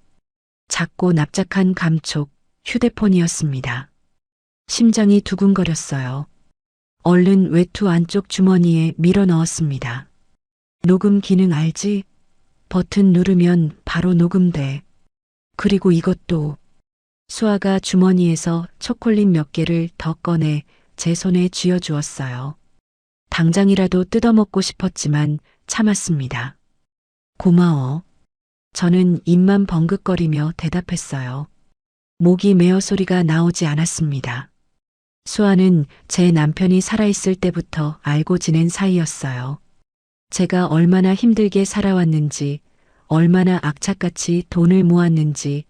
작고 납작한 감촉, 휴대폰이었습니다. 심장이 두근거렸어요. 얼른 외투 안쪽 주머니에 밀어 넣었습니다. 녹음 기능 알지? 버튼 누르면 바로 녹음돼. 그리고 이것도. 수아가 주머니에서 초콜릿 몇 개를 더 꺼내 제 손에 쥐어주었어요. 당장이라도 뜯어먹고 싶었지만 참았습니다. 고마워. 저는 입만 벙긋거리며 대답했어요. 목이 메어 소리가 나오지 않았습니다. 수아는 제 남편이 살아있을 때부터 알고 지낸 사이였어요. 제가 얼마나 힘들게 살아왔는지, 얼마나 악착같이 돈을 모았는지,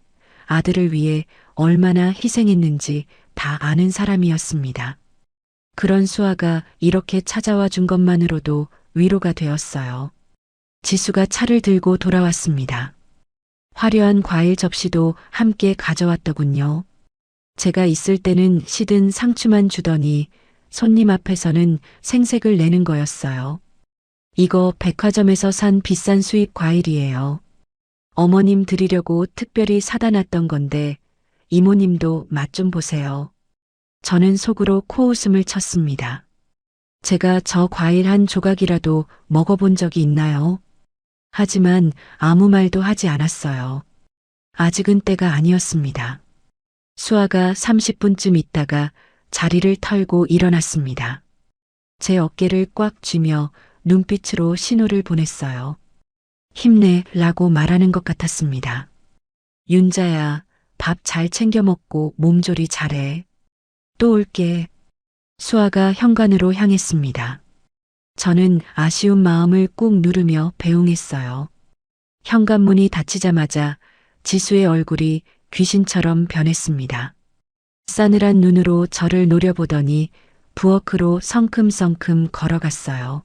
아들을 위해 얼마나 희생했는지 다 아는 사람이었습니다. 그런 수아가 이렇게 찾아와 준 것만으로도 위로가 되었어요. 지수가 차를 들고 돌아왔습니다. 화려한 과일 접시도 함께 가져왔더군요. 제가 있을 때는 시든 상추만 주더니 손님 앞에서는 생색을 내는 거였어요. 이거 백화점에서 산 비싼 수입 과일이에요. 어머님 드리려고 특별히 사다 놨던 건데 이모님도 맛 좀 보세요. 저는 속으로 코웃음을 쳤습니다. 제가 저 과일 한 조각이라도 먹어본 적이 있나요? 하지만 아무 말도 하지 않았어요. 아직은 때가 아니었습니다. 수아가 30분쯤 있다가 자리를 털고 일어났습니다. 제 어깨를 꽉 쥐며 눈빛으로 신호를 보냈어요. 힘내라고 말하는 것 같았습니다. 윤자야, 밥 잘 챙겨 먹고 몸조리 잘해. 또 올게. 수아가 현관으로 향했습니다. 저는 아쉬운 마음을 꾹 누르며 배웅했어요. 현관문이 닫히자마자 지수의 얼굴이 귀신처럼 변했습니다. 싸늘한 눈으로 저를 노려보더니 부엌으로 성큼성큼 걸어갔어요.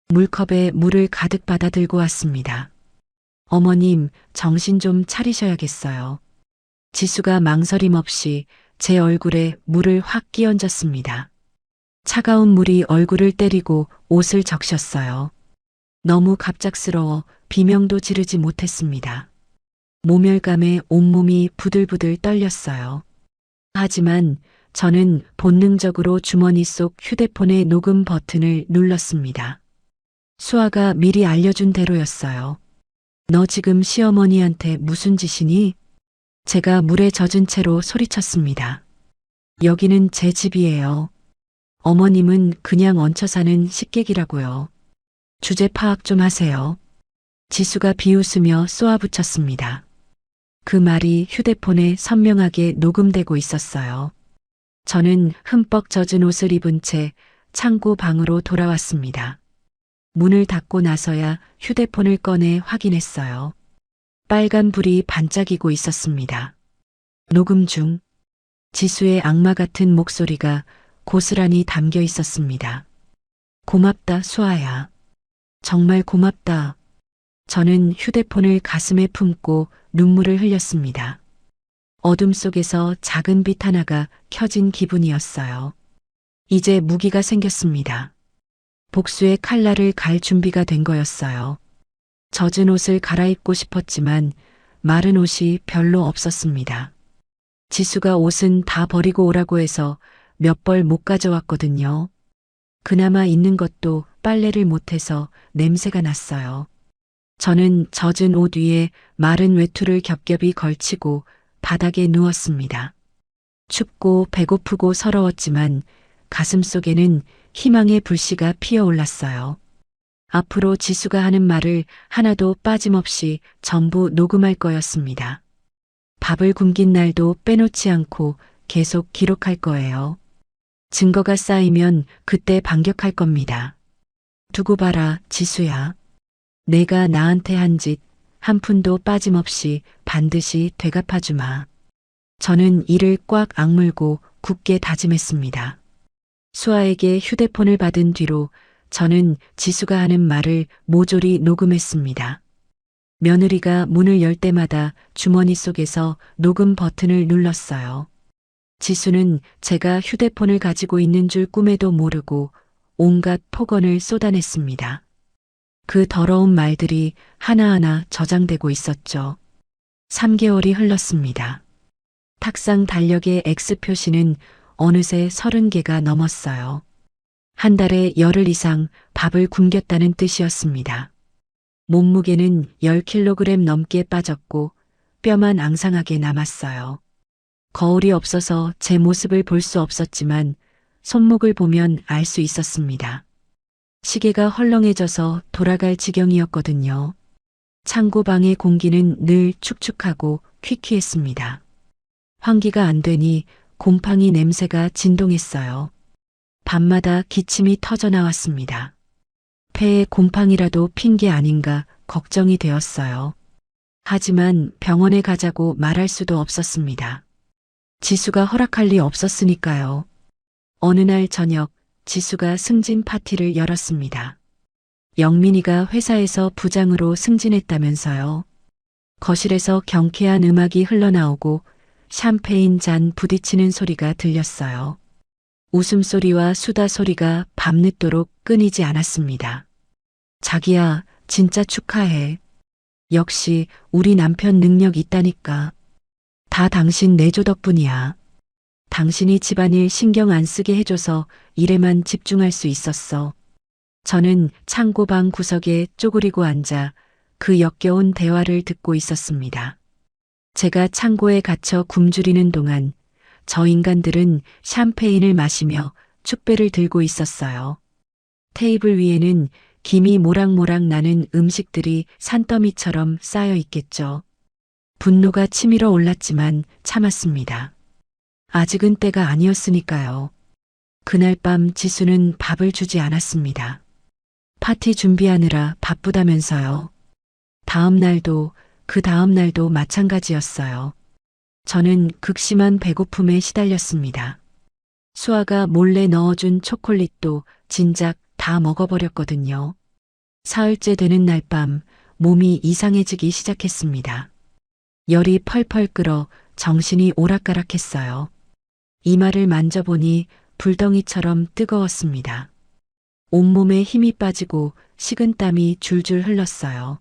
물컵에 물을 가득 받아 들고 왔습니다. 어머님, 정신 좀 차리셔야겠어요. 지수가 망설임 없이 제 얼굴에 물을 확 끼얹었습니다. 차가운 물이 얼굴을 때리고 옷을 적셨어요. 너무 갑작스러워 비명도 지르지 못했습니다. 모멸감에 온몸이 부들부들 떨렸어요. 하지만 저는 본능적으로 주머니 속 휴대폰의 녹음 버튼을 눌렀습니다. 수아가 미리 알려준 대로였어요. 너 지금 시어머니한테 무슨 짓이니? 제가 물에 젖은 채로 소리쳤습니다. 여기는 제 집이에요. 어머님은 그냥 얹혀 사는 식객이라고요. 주제 파악 좀 하세요. 지수가 비웃으며 쏘아붙였습니다. 그 말이 휴대폰에 선명하게 녹음되고 있었어요. 저는 흠뻑 젖은 옷을 입은 채 창고 방으로 돌아왔습니다. 문을 닫고 나서야 휴대폰을 꺼내 확인했어요. 빨간 불이 반짝이고 있었습니다. 녹음 중 지수의 악마 같은 목소리가 고스란히 담겨 있었습니다. 고맙다, 수아야. 정말 고맙다. 저는 휴대폰을 가슴에 품고 눈물을 흘렸습니다. 어둠 속에서 작은 빛 하나가 켜진 기분이었어요. 이제 무기가 생겼습니다. 복수의 칼날을 갈 준비가 된 거였어요. 젖은 옷을 갈아입고 싶었지만 마른 옷이 별로 없었습니다. 지수가 옷은 다 버리고 오라고 해서 몇 벌 못 가져왔거든요. 그나마 있는 것도 빨래를 못해서 냄새가 났어요. 저는 젖은 옷 위에 마른 외투를 겹겹이 걸치고 바닥에 누웠습니다. 춥고 배고프고 서러웠지만 가슴 속에는 희망의 불씨가 피어올랐어요. 앞으로 지수가 하는 말을 하나도 빠짐없이 전부 녹음할 거였습니다. 밥을 굶긴 날도 빼놓지 않고 계속 기록할 거예요. 증거가 쌓이면 그때 반격할 겁니다. 두고 봐라, 지수야. 내가 나한테 한 짓 한 푼도 빠짐없이 반드시 되갚아주마. 저는 이를 꽉 악물고 굳게 다짐했습니다. 수아에게 휴대폰을 받은 뒤로 저는 지수가 하는 말을 모조리 녹음했습니다. 며느리가 문을 열 때마다 주머니 속에서 녹음 버튼을 눌렀어요. 지수는 제가 휴대폰을 가지고 있는 줄 꿈에도 모르고 온갖 폭언을 쏟아냈습니다. 그 더러운 말들이 하나하나 저장되고 있었죠. 3개월이 흘렀습니다. 탁상 달력의 X 표시는 어느새 30개가 넘었어요. 한 달에 열흘 이상 밥을 굶겼다는 뜻이었습니다. 몸무게는 10kg 넘게 빠졌고 뼈만 앙상하게 남았어요. 거울이 없어서 제 모습을 볼 수 없었지만 손목을 보면 알 수 있었습니다. 시계가 헐렁해져서 돌아갈 지경이었거든요. 창고방의 공기는 늘 축축하고 퀴퀴했습니다. 환기가 안 되니 곰팡이 냄새가 진동했어요. 밤마다 기침이 터져 나왔습니다. 폐에 곰팡이라도 핀 게 아닌가 걱정이 되었어요. 하지만 병원에 가자고 말할 수도 없었습니다. 지수가 허락할 리 없었으니까요. 어느 날 저녁 지수가 승진 파티를 열었습니다. 영민이가 회사에서 부장으로 승진했다면서요. 거실에서 경쾌한 음악이 흘러나오고 샴페인 잔 부딪히는 소리가 들렸어요. 웃음소리와 수다 소리가 밤늦도록 끊이지 않았습니다. 자기야, 진짜 축하해. 역시 우리 남편 능력 있다니까. 다 당신 내조 덕분이야. 당신이 집안일 신경 안 쓰게 해줘서 일에만 집중할 수 있었어. 저는 창고방 구석에 쪼그리고 앉아 그 역겨운 대화를 듣고 있었습니다. 제가 창고에 갇혀 굶주리는 동안 저 인간들은 샴페인을 마시며 축배를 들고 있었어요. 테이블 위에는 김이 모락모락 나는 음식들이 산더미처럼 쌓여 있겠죠. 분노가 치밀어 올랐지만 참았습니다. 아직은 때가 아니었으니까요. 그날 밤 지수는 밥을 주지 않았습니다. 파티 준비하느라 바쁘다면서요. 다음 날도 그 다음 날도 마찬가지였어요. 저는 극심한 배고픔에 시달렸습니다. 수아가 몰래 넣어준 초콜릿도 진작 다 먹어버렸거든요. 사흘째 되는 날 밤 몸이 이상해지기 시작했습니다. 열이 펄펄 끓어 정신이 오락가락했어요. 이마를 만져보니 불덩이처럼 뜨거웠습니다. 온몸에 힘이 빠지고 식은땀이 줄줄 흘렀어요.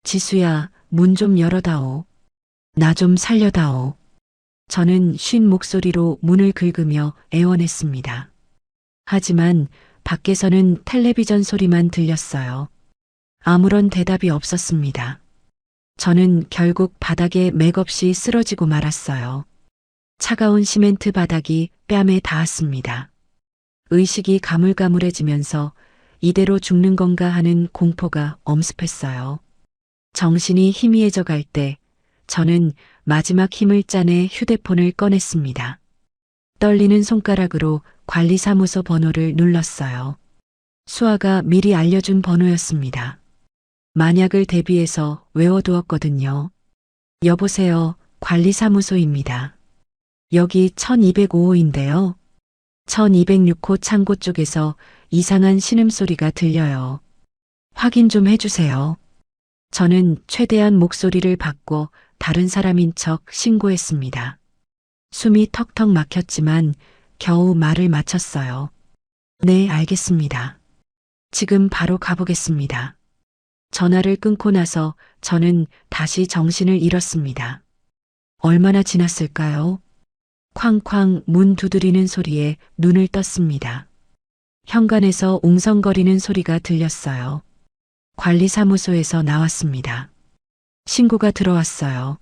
지수야, 문 좀 열어다오. 나 좀 살려다오. 저는 쉰 목소리로 문을 긁으며 애원했습니다. 하지만 밖에서는 텔레비전 소리만 들렸어요. 아무런 대답이 없었습니다. 저는 결국 바닥에 맥없이 쓰러지고 말았어요. 차가운 시멘트 바닥이 뺨에 닿았습니다. 의식이 가물가물해지면서 이대로 죽는 건가 하는 공포가 엄습했어요. 정신이 희미해져 갈 때 저는 마지막 힘을 짜내 휴대폰을 꺼냈습니다. 떨리는 손가락으로 관리사무소 번호를 눌렀어요. 수아가 미리 알려준 번호였습니다. 만약을 대비해서 외워두었거든요. 여보세요, 관리사무소입니다. 여기 1205호인데요. 1206호 창고 쪽에서 이상한 신음소리가 들려요. 확인 좀 해주세요. 저는 최대한 목소리를 바꿔 다른 사람인 척 신고했습니다. 숨이 턱턱 막혔지만 겨우 말을 마쳤어요. 네, 알겠습니다. 지금 바로 가보겠습니다. 전화를 끊고 나서 저는 다시 정신을 잃었습니다. 얼마나 지났을까요? 쾅쾅 문 두드리는 소리에 눈을 떴습니다. 현관에서 웅성거리는 소리가 들렸어요. 관리사무소에서 나왔습니다. 신고가 들어왔어요.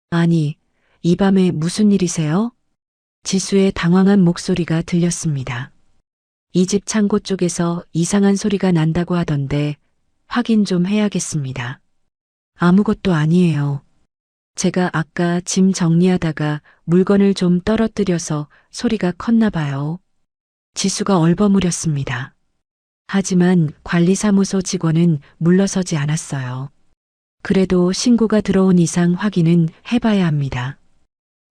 아니, 이 밤에 무슨 일이세요? 지수의 당황한 목소리가 들렸습니다. 이 집 창고 쪽에서 이상한 소리가 난다고 하던데 확인 좀 해야겠습니다. 아무것도 아니에요. 제가 아까 짐 정리하다가 물건을 좀 떨어뜨려서 소리가 컸나 봐요. 지수가 얼버무렸습니다. 하지만 관리사무소 직원은 물러서지 않았어요. 그래도 신고가 들어온 이상 확인은 해봐야 합니다.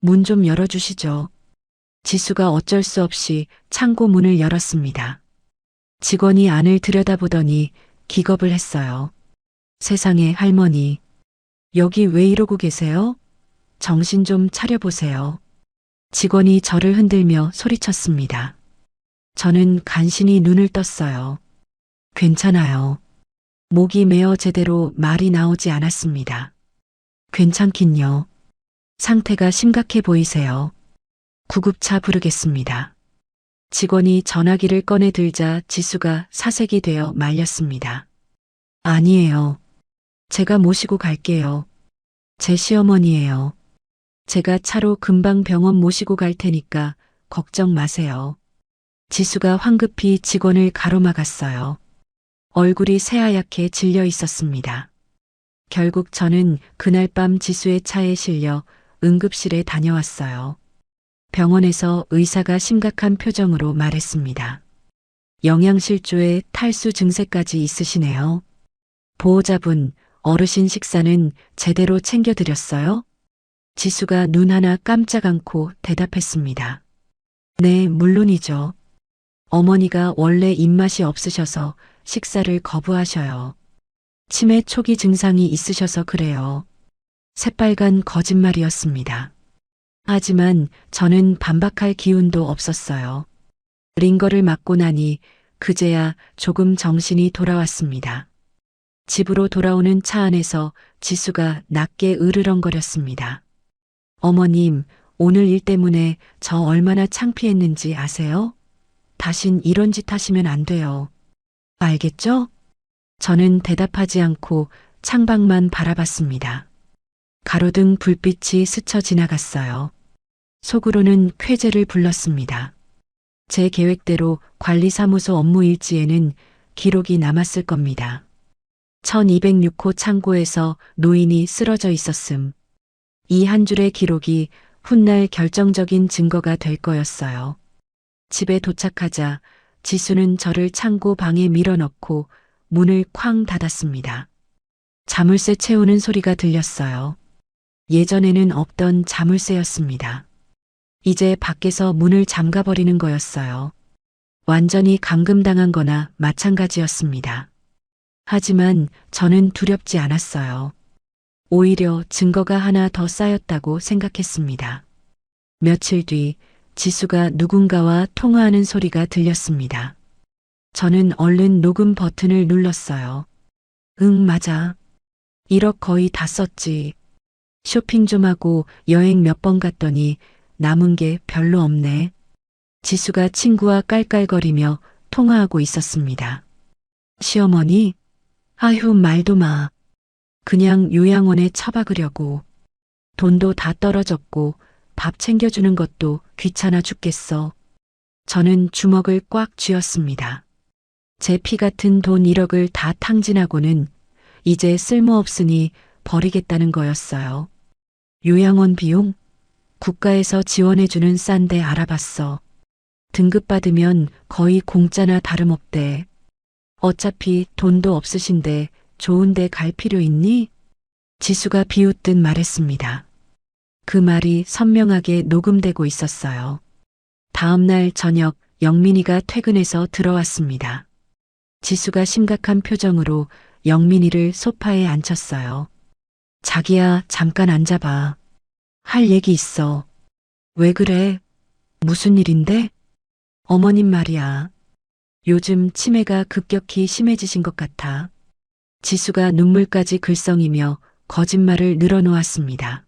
문 좀 열어주시죠. 지수가 어쩔 수 없이 창고 문을 열었습니다. 직원이 안을 들여다보더니 기겁을 했어요. 세상에 할머니, 여기 왜 이러고 계세요? 정신 좀 차려보세요. 직원이 저를 흔들며 소리쳤습니다. 저는 간신히 눈을 떴어요. 괜찮아요. 목이 메어 제대로 말이 나오지 않았습니다. 괜찮긴요. 상태가 심각해 보이세요. 구급차 부르겠습니다. 직원이 전화기를 꺼내 들자 지수가 사색이 되어 말렸습니다. 아니에요. 제가 모시고 갈게요. 제 시어머니예요. 제가 차로 금방 병원 모시고 갈 테니까 걱정 마세요. 지수가 황급히 직원을 가로막았어요. 얼굴이 새하얗게 질려 있었습니다. 결국 저는 그날 밤 지수의 차에 실려 응급실에 다녀왔어요. 병원에서 의사가 심각한 표정으로 말했습니다. 영양실조에 탈수 증세까지 있으시네요. 보호자분, 어르신 식사는 제대로 챙겨드렸어요? 지수가 눈 하나 깜짝 않고 대답했습니다. 네, 물론이죠. 어머니가 원래 입맛이 없으셔서 식사를 거부하셔요. 치매 초기 증상이 있으셔서 그래요. 새빨간 거짓말이었습니다. 하지만 저는 반박할 기운도 없었어요. 링거를 맞고 나니 그제야 조금 정신이 돌아왔습니다. 집으로 돌아오는 차 안에서 지수가 낮게 으르렁거렸습니다. 어머님, 오늘 일 때문에 저 얼마나 창피했는지 아세요? 다신 이런 짓 하시면 안 돼요. 알겠죠? 저는 대답하지 않고 창밖만 바라봤습니다. 가로등 불빛이 스쳐 지나갔어요. 속으로는 쾌재를 불렀습니다. 제 계획대로 관리사무소 업무 일지에는 기록이 남았을 겁니다. 1206호 창고에서 노인이 쓰러져 있었음. 이 한 줄의 기록이 훗날 결정적인 증거가 될 거였어요. 집에 도착하자 지수는 저를 창고 방에 밀어넣고 문을 쾅 닫았습니다. 자물쇠 채우는 소리가 들렸어요. 예전에는 없던 자물쇠였습니다. 이제 밖에서 문을 잠가버리는 거였어요. 완전히 감금당한 거나 마찬가지였습니다. 하지만 저는 두렵지 않았어요. 오히려 증거가 하나 더 쌓였다고 생각했습니다. 며칠 뒤 지수가 누군가와 통화하는 소리가 들렸습니다. 저는 얼른 녹음 버튼을 눌렀어요. 응, 맞아. 1억 거의 다 썼지. 쇼핑 좀 하고 여행 몇 번 갔더니 남은 게 별로 없네. 지수가 친구와 깔깔거리며 통화하고 있었습니다. 시어머니? 아휴, 말도 마. 그냥 요양원에 처박으려고. 돈도 다 떨어졌고 밥 챙겨주는 것도 귀찮아 죽겠어. 저는 주먹을 꽉 쥐었습니다. 제 피 같은 돈 1억을 다 탕진하고는 이제 쓸모없으니 버리겠다는 거였어요. 요양원 비용? 국가에서 지원해주는 싼데 알아봤어. 등급 받으면 거의 공짜나 다름없대. 어차피 돈도 없으신데 좋은데 갈 필요 있니? 지수가 비웃듯 말했습니다. 그 말이 선명하게 녹음되고 있었어요. 다음 날 저녁 영민이가 퇴근해서 들어왔습니다. 지수가 심각한 표정으로 영민이를 소파에 앉혔어요. 자기야, 잠깐 앉아봐. 할 얘기 있어. 왜 그래? 무슨 일인데? 어머님 말이야. 요즘 치매가 급격히 심해지신 것 같아. 지수가 눈물까지 글썽이며 거짓말을 늘어놓았습니다.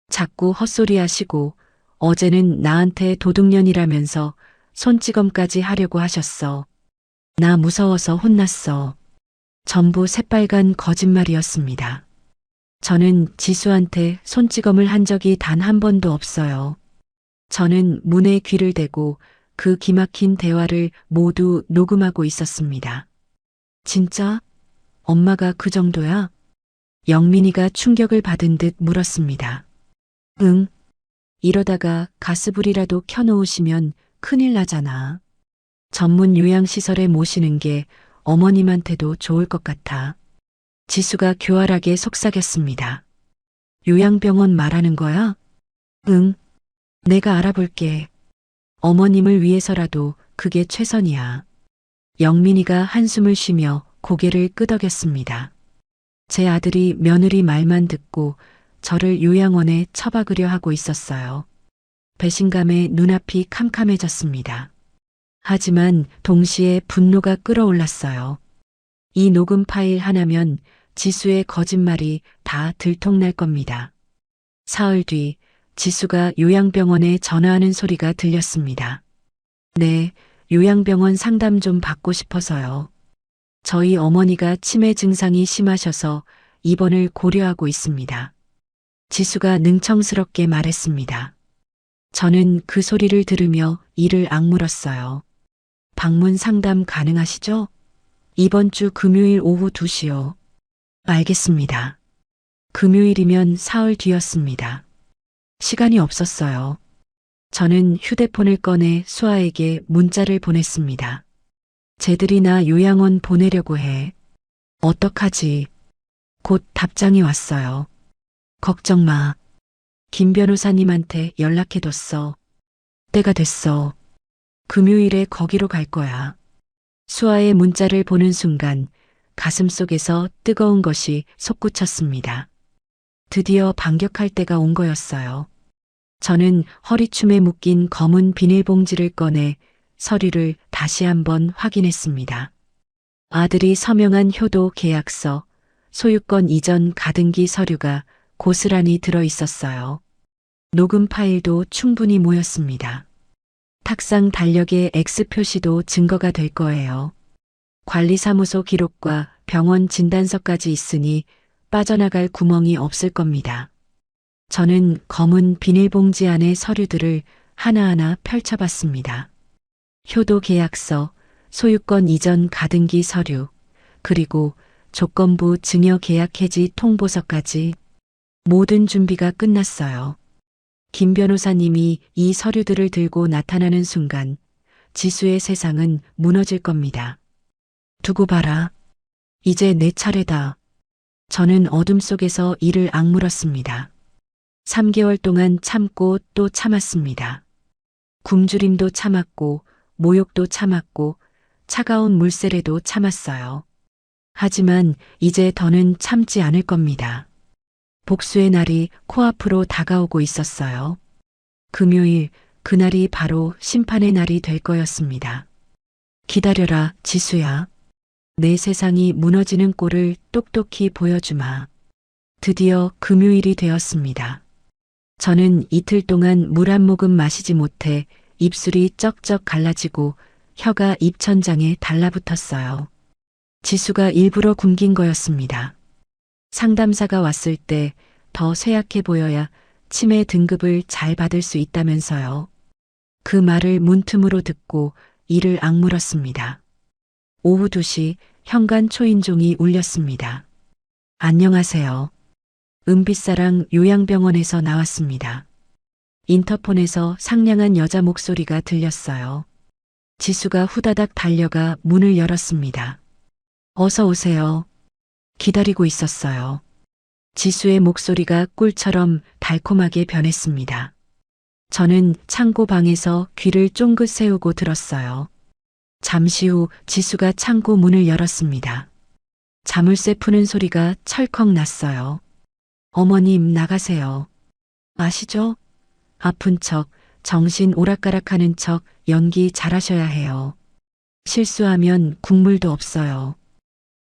자꾸 헛소리 하시고 어제는 나한테 도둑년이라면서 손찌검까지 하려고 하셨어. 나 무서워서 혼났어. 전부 새빨간 거짓말이었습니다. 저는 지수한테 손찌검을 한 적이 단 한 번도 없어요. 저는 문에 귀를 대고 그 기막힌 대화를 모두 녹음하고 있었습니다. 진짜? 엄마가 그 정도야? 영민이가 충격을 받은 듯 물었습니다. 응. 이러다가 가스불이라도 켜놓으시면 큰일 나잖아. 전문 요양시설에 모시는 게 어머님한테도 좋을 것 같아. 지수가 교활하게 속삭였습니다. 요양병원 말하는 거야? 응, 내가 알아볼게. 어머님을 위해서라도 그게 최선이야. 영민이가 한숨을 쉬며 고개를 끄덕였습니다. 제 아들이 며느리 말만 듣고 저를 요양원에 처박으려 하고 있었어요. 배신감에 눈앞이 캄캄해졌습니다. 하지만 동시에 분노가 끓어올랐어요. 이 녹음 파일 하나면 지수의 거짓말이 다 들통날 겁니다. 사흘 뒤 지수가 요양병원에 전화하는 소리가 들렸습니다. 네, 요양병원 상담 좀 받고 싶어서요. 저희 어머니가 치매 증상이 심하셔서 입원을 고려하고 있습니다. 지수가 능청스럽게 말했습니다. 저는 그 소리를 들으며 이를 악물었어요. 방문 상담 가능하시죠? 이번 주 금요일 오후 2시요. 알겠습니다. 금요일이면 사흘 뒤였습니다. 시간이 없었어요. 저는 휴대폰을 꺼내 수아에게 문자를 보냈습니다. 쟤들이 나 요양원 보내려고 해. 어떡하지? 곧 답장이 왔어요. 걱정 마. 김 변호사님한테 연락해뒀어. 때가 됐어. 금요일에 거기로 갈 거야. 수아의 문자를 보는 순간 가슴속에서 뜨거운 것이 솟구쳤습니다. 드디어 반격할 때가 온 거였어요. 저는 허리춤에 묶인 검은 비닐봉지를 꺼내 서류를 다시 한번 확인했습니다. 아들이 서명한 효도 계약서, 소유권 이전 가등기 서류가 고스란히 들어 있었어요. 녹음 파일도 충분히 모였습니다. 탁상 달력의 X 표시도 증거가 될 거예요. 관리사무소 기록과 병원 진단서까지 있으니 빠져나갈 구멍이 없을 겁니다. 저는 검은 비닐봉지 안의 서류들을 하나하나 펼쳐봤습니다. 효도 계약서, 소유권 이전 가등기 서류, 그리고 조건부 증여 계약 해지 통보서까지 모든 준비가 끝났어요. 김 변호사님이 이 서류들을 들고 나타나는 순간 지수의 세상은 무너질 겁니다. 두고 봐라. 이제 내 차례다. 저는 어둠 속에서 이를 악물었습니다. 3개월 동안 참고 또 참았습니다. 굶주림도 참았고 모욕도 참았고 차가운 물세례도 참았어요. 하지만 이제 더는 참지 않을 겁니다. 복수의 날이 코앞으로 다가오고 있었어요. 금요일, 그날이 바로 심판의 날이 될 거였습니다. 기다려라, 지수야. 내 세상이 무너지는 꼴을 똑똑히 보여주마. 드디어 금요일이 되었습니다. 저는 이틀 동안 물 한 모금 마시지 못해 입술이 쩍쩍 갈라지고 혀가 입천장에 달라붙었어요. 지수가 일부러 굶긴 거였습니다. 상담사가 왔을 때 더 쇠약해 보여야 치매 등급을 잘 받을 수 있다면서요. 그 말을 문틈으로 듣고 이를 악물었습니다. 오후 2시 현관 초인종이 울렸습니다. 안녕하세요. 은빛사랑 요양병원에서 나왔습니다. 인터폰에서 상냥한 여자 목소리가 들렸어요. 지수가 후다닥 달려가 문을 열었습니다. 어서 오세요. 기다리고 있었어요. 지수의 목소리가 꿀처럼 달콤하게 변했습니다. 저는 창고 방에서 귀를 쫑긋 세우고 들었어요. 잠시 후 지수가 창고 문을 열었습니다. 자물쇠 푸는 소리가 철컥 났어요. 어머님 나가세요. 아시죠? 아픈 척, 정신 오락가락하는 척 연기 잘하셔야 해요. 실수하면 국물도 없어요.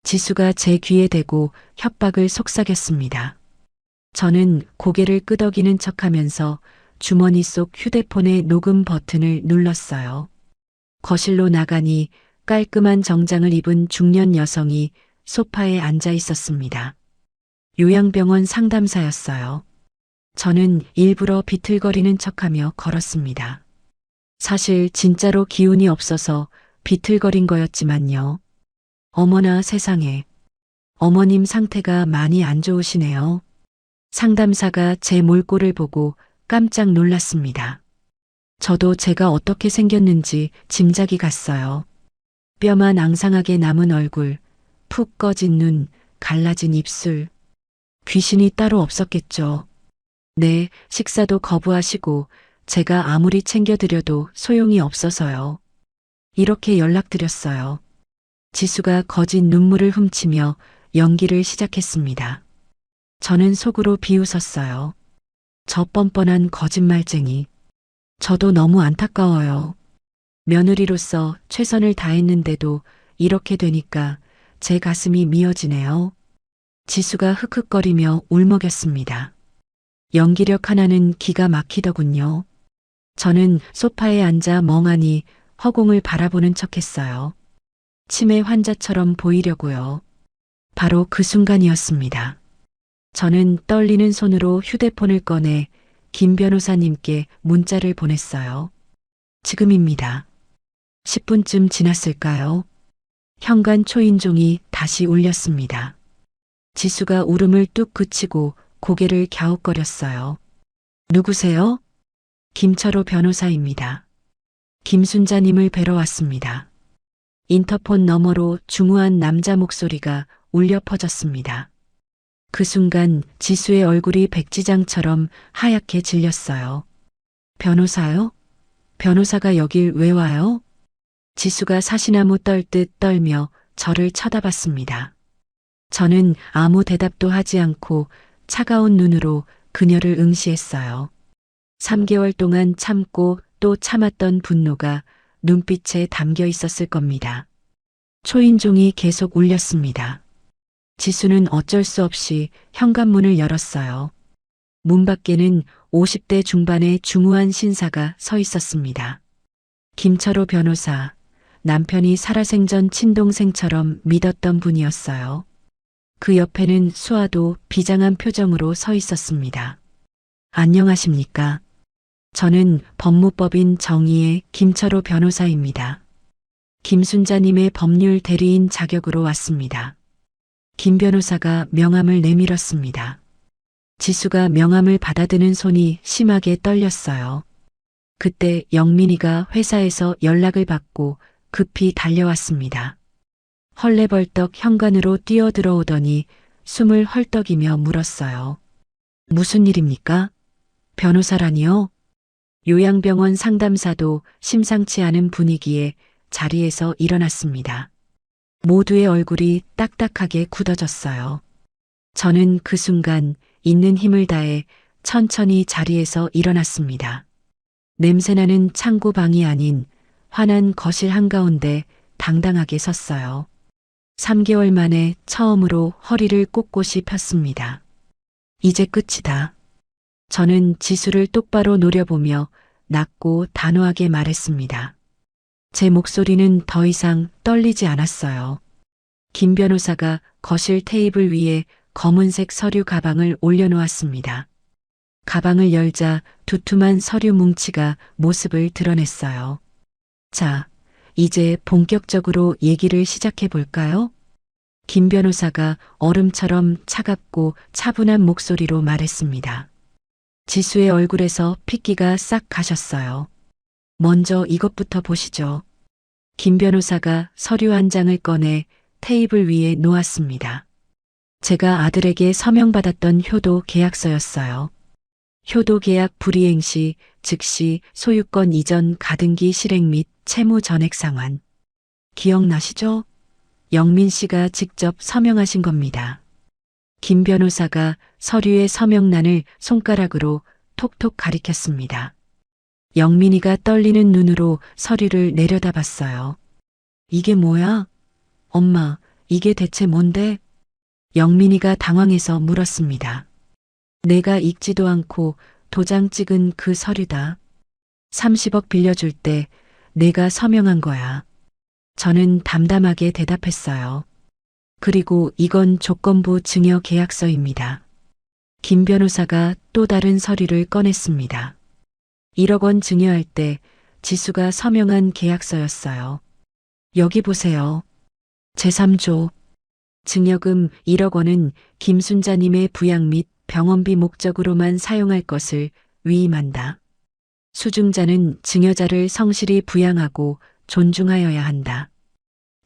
지수가 제 귀에 대고 협박을 속삭였습니다. 저는 고개를 끄덕이는 척하면서 주머니 속 휴대폰의 녹음 버튼을 눌렀어요. 거실로 나가니 깔끔한 정장을 입은 중년 여성이 소파에 앉아 있었습니다. 요양병원 상담사였어요. 저는 일부러 비틀거리는 척하며 걸었습니다. 사실 진짜로 기운이 없어서 비틀거린 거였지만요. 어머나 세상에. 어머님 상태가 많이 안 좋으시네요. 상담사가 제 몰골을 보고 깜짝 놀랐습니다. 저도 제가 어떻게 생겼는지 짐작이 갔어요. 뼈만 앙상하게 남은 얼굴, 푹 꺼진 눈, 갈라진 입술. 귀신이 따로 없었겠죠. 네, 식사도 거부하시고 제가 아무리 챙겨드려도 소용이 없어서요. 이렇게 연락드렸어요. 지수가 거짓 눈물을 훔치며 연기를 시작했습니다. 저는 속으로 비웃었어요. 저 뻔뻔한 거짓말쟁이. 저도 너무 안타까워요. 며느리로서 최선을 다했는데도 이렇게 되니까 제 가슴이 미어지네요. 지수가 흑흑거리며 울먹였습니다. 연기력 하나는 기가 막히더군요. 저는 소파에 앉아 멍하니 허공을 바라보는 척했어요. 치매 환자처럼 보이려고요. 바로 그 순간이었습니다. 저는 떨리는 손으로 휴대폰을 꺼내 김 변호사님께 문자를 보냈어요. 지금입니다. 10분쯤 지났을까요? 현관 초인종이 다시 울렸습니다. 지수가 울음을 뚝 그치고 고개를 갸웃거렸어요. 누구세요? 김철호 변호사입니다. 김순자님을 뵈러 왔습니다. 인터폰 너머로 중후한 남자 목소리가 울려 퍼졌습니다. 그 순간 지수의 얼굴이 백지장처럼 하얗게 질렸어요. 변호사요? 변호사가 여길 왜 와요? 지수가 사시나무 떨듯 떨며 저를 쳐다봤습니다. 저는 아무 대답도 하지 않고 차가운 눈으로 그녀를 응시했어요. 3개월 동안 참고 또 참았던 분노가 눈빛에 담겨 있었을 겁니다. 초인종이 계속 울렸습니다. 지수는 어쩔 수 없이 현관문을 열었어요. 문 밖에는 50대 중반의 중후한 신사가 서 있었습니다. 김철호 변호사, 남편이 살아생전 친동생처럼 믿었던 분이었어요. 그 옆에는 수아도 비장한 표정으로 서 있었습니다. 안녕하십니까? 저는 법무법인 정의의 김철호 변호사입니다. 김순자님의 법률 대리인 자격으로 왔습니다. 김 변호사가 명함을 내밀었습니다. 지수가 명함을 받아드는 손이 심하게 떨렸어요. 그때 영민이가 회사에서 연락을 받고 급히 달려왔습니다. 헐레벌떡 현관으로 뛰어들어오더니 숨을 헐떡이며 물었어요. 무슨 일입니까? 변호사라니요? 요양병원 상담사도 심상치 않은 분위기에 자리에서 일어났습니다. 모두의 얼굴이 딱딱하게 굳어졌어요. 저는 그 순간 있는 힘을 다해 천천히 자리에서 일어났습니다. 냄새나는 창고방이 아닌 환한 거실 한가운데 당당하게 섰어요. 3개월 만에 처음으로 허리를 꼿꼿이 폈습니다. 이제 끝이다. 저는 지수를 똑바로 노려보며 낮고 단호하게 말했습니다. 제 목소리는 더 이상 떨리지 않았어요. 김 변호사가 거실 테이블 위에 검은색 서류 가방을 올려놓았습니다. 가방을 열자 두툼한 서류 뭉치가 모습을 드러냈어요. 자, 이제 본격적으로 얘기를 시작해 볼까요? 김 변호사가 얼음처럼 차갑고 차분한 목소리로 말했습니다. 지수의 얼굴에서 핏기가 싹 가셨어요. 먼저 이것부터 보시죠. 김 변호사가 서류 한 장을 꺼내 테이블 위에 놓았습니다. 제가 아들에게 서명받았던 효도 계약서였어요. 효도 계약 불이행 시 즉시 소유권 이전 가등기 실행 및 채무 전액 상환. 기억나시죠? 영민 씨가 직접 서명하신 겁니다. 김 변호사가 서류의 서명란을 손가락으로 톡톡 가리켰습니다. 영민이가 떨리는 눈으로 서류를 내려다봤어요. 이게 뭐야? 엄마, 이게 대체 뭔데? 영민이가 당황해서 물었습니다. 내가 읽지도 않고 도장 찍은 그 서류다. 30억 빌려줄 때 내가 서명한 거야. 저는 담담하게 대답했어요. 그리고 이건 조건부 증여 계약서입니다. 김 변호사가 또 다른 서류를 꺼냈습니다. 1억 원 증여할 때 지수가 서명한 계약서였어요. 여기 보세요. 제3조. 증여금 1억 원은 김순자님의 부양 및 병원비 목적으로만 사용할 것을 위임한다. 수증자는 증여자를 성실히 부양하고 존중하여야 한다.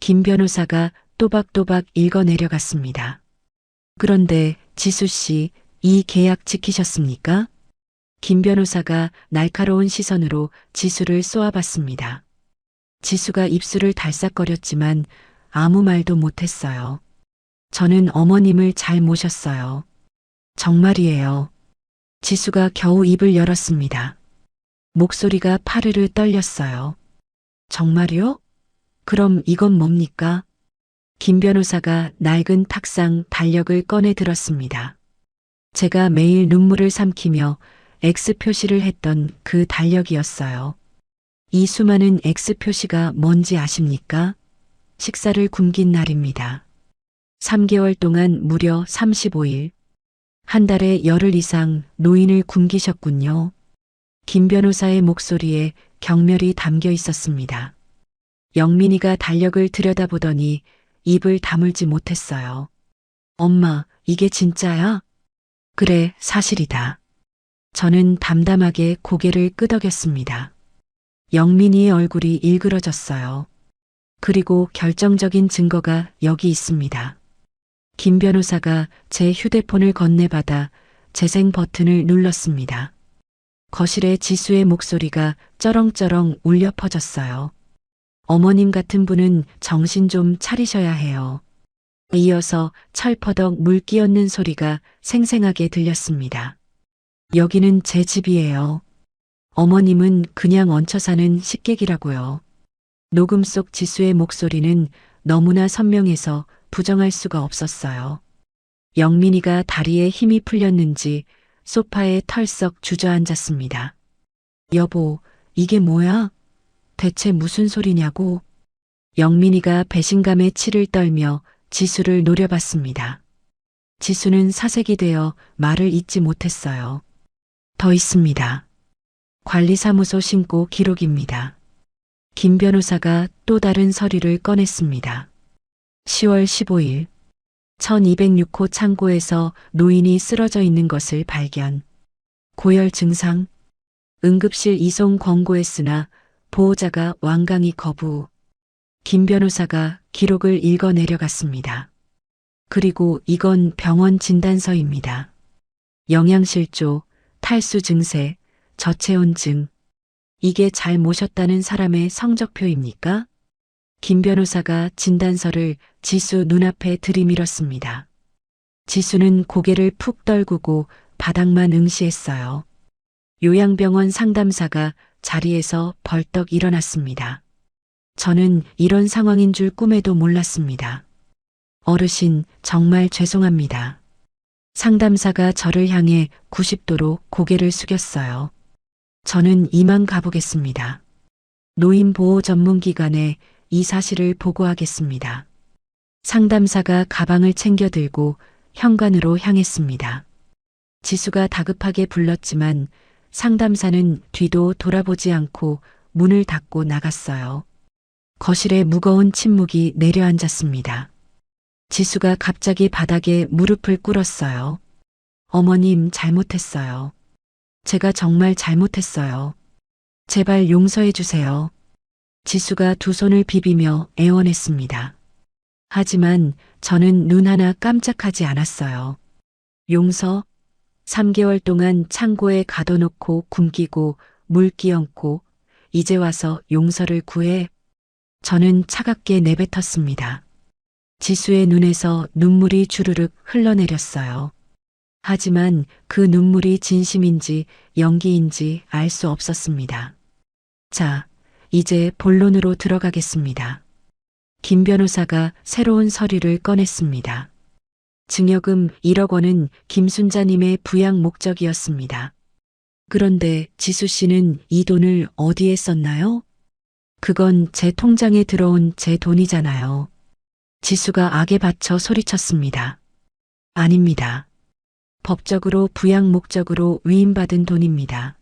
김 변호사가 또박또박 읽어 내려갔습니다. 그런데 지수 씨, 이 계약 지키셨습니까? 김 변호사가 날카로운 시선으로 지수를 쏘아봤습니다. 지수가 입술을 달싹거렸지만 아무 말도 못했어요. 저는 어머님을 잘 모셨어요. 정말이에요. 지수가 겨우 입을 열었습니다. 목소리가 파르르 떨렸어요. 정말요? 그럼 이건 뭡니까? 김 변호사가 낡은 탁상 달력을 꺼내 들었습니다. 제가 매일 눈물을 삼키며 X 표시를 했던 그 달력이었어요. 이 수많은 X 표시가 뭔지 아십니까? 식사를 굶긴 날입니다. 3개월 동안 무려 35일. 한 달에 열흘 이상 노인을 굶기셨군요. 김 변호사의 목소리에 경멸이 담겨 있었습니다. 영민이가 달력을 들여다보더니 입을 다물지 못했어요. 엄마, 이게 진짜야? 그래, 사실이다. 저는 담담하게 고개를 끄덕였습니다. 영민이의 얼굴이 일그러졌어요. 그리고 결정적인 증거가 여기 있습니다. 김 변호사가 제 휴대폰을 건네받아 재생 버튼을 눌렀습니다. 거실에 지수의 목소리가 쩌렁쩌렁 울려 퍼졌어요. 어머님 같은 분은 정신 좀 차리셔야 해요. 이어서 철퍼덕 물 끼얹는 소리가 생생하게 들렸습니다. 여기는 제 집이에요. 어머님은 그냥 얹혀 사는 식객이라고요. 녹음 속 지수의 목소리는 너무나 선명해서 부정할 수가 없었어요. 영민이가 다리에 힘이 풀렸는지 소파에 털썩 주저앉았습니다. 여보, 이게 뭐야? 대체 무슨 소리냐고? 영민이가 배신감에 치를 떨며 지수를 노려봤습니다. 지수는 사색이 되어 말을 잇지 못했어요. 더 있습니다. 관리사무소 신고 기록입니다. 김 변호사가 또 다른 서류를 꺼냈습니다. 10월 15일 1206호 창고에서 노인이 쓰러져 있는 것을 발견. 고열 증상. 응급실 이송 권고했으나 보호자가 완강히 거부. 김 변호사가 기록을 읽어 내려갔습니다. 그리고 이건 병원 진단서입니다. 영양실조, 탈수 증세, 저체온증. 이게 잘 모셨다는 사람의 성적표입니까? 김 변호사가 진단서를 지수 눈앞에 들이밀었습니다. 지수는 고개를 푹 떨구고 바닥만 응시했어요. 요양병원 상담사가 자리에서 벌떡 일어났습니다. 저는 이런 상황인 줄 꿈에도 몰랐습니다. 어르신, 정말 죄송합니다. 상담사가 저를 향해 90도로 고개를 숙였어요. 저는 이만 가보겠습니다. 노인보호 전문기관에 이 사실을 보고하겠습니다. 상담사가 가방을 챙겨 들고 현관으로 향했습니다. 지수가 다급하게 불렀지만 상담사는 뒤도 돌아보지 않고 문을 닫고 나갔어요. 거실에 무거운 침묵이 내려앉았습니다. 지수가 갑자기 바닥에 무릎을 꿇었어요. 어머님, 잘못했어요. 제가 정말 잘못했어요. 제발 용서해 주세요. 지수가 두 손을 비비며 애원했습니다. 하지만 저는 눈 하나 깜짝하지 않았어요. 용서? 3개월 동안 창고에 가둬놓고 굶기고 물 끼얹고 이제 와서 용서를 구해? 저는 차갑게 내뱉었습니다. 지수의 눈에서 눈물이 주르륵 흘러내렸어요. 하지만 그 눈물이 진심인지 연기인지 알 수 없었습니다. 자, 이제 본론으로 들어가겠습니다. 김 변호사가 새로운 서류를 꺼냈습니다. 증여금 1억 원은 김순자님의 부양 목적이었습니다. 그런데 지수 씨는 이 돈을 어디에 썼나요? 그건 제 통장에 들어온 제 돈이잖아요. 지수가 악에 받쳐 소리쳤습니다. 아닙니다. 법적으로 부양 목적으로 위임받은 돈입니다.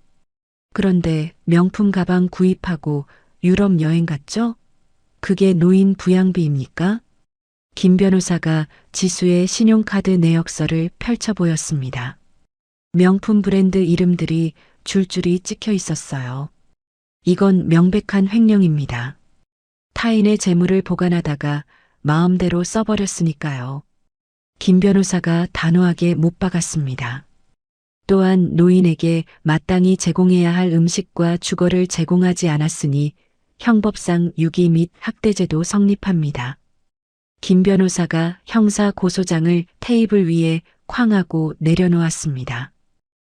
그런데 명품 가방 구입하고 유럽 여행 갔죠? 그게 노인 부양비입니까? 김 변호사가 지수의 신용카드 내역서를 펼쳐 보였습니다. 명품 브랜드 이름들이 줄줄이 찍혀 있었어요. 이건 명백한 횡령입니다. 타인의 재물을 보관하다가 마음대로 써버렸으니까요. 김 변호사가 단호하게 못 박았습니다. 또한 노인에게 마땅히 제공해야 할 음식과 주거를 제공하지 않았으니 형법상 유기 및 학대죄도 성립합니다. 김 변호사가 형사 고소장을 테이블 위에 쾅하고 내려놓았습니다.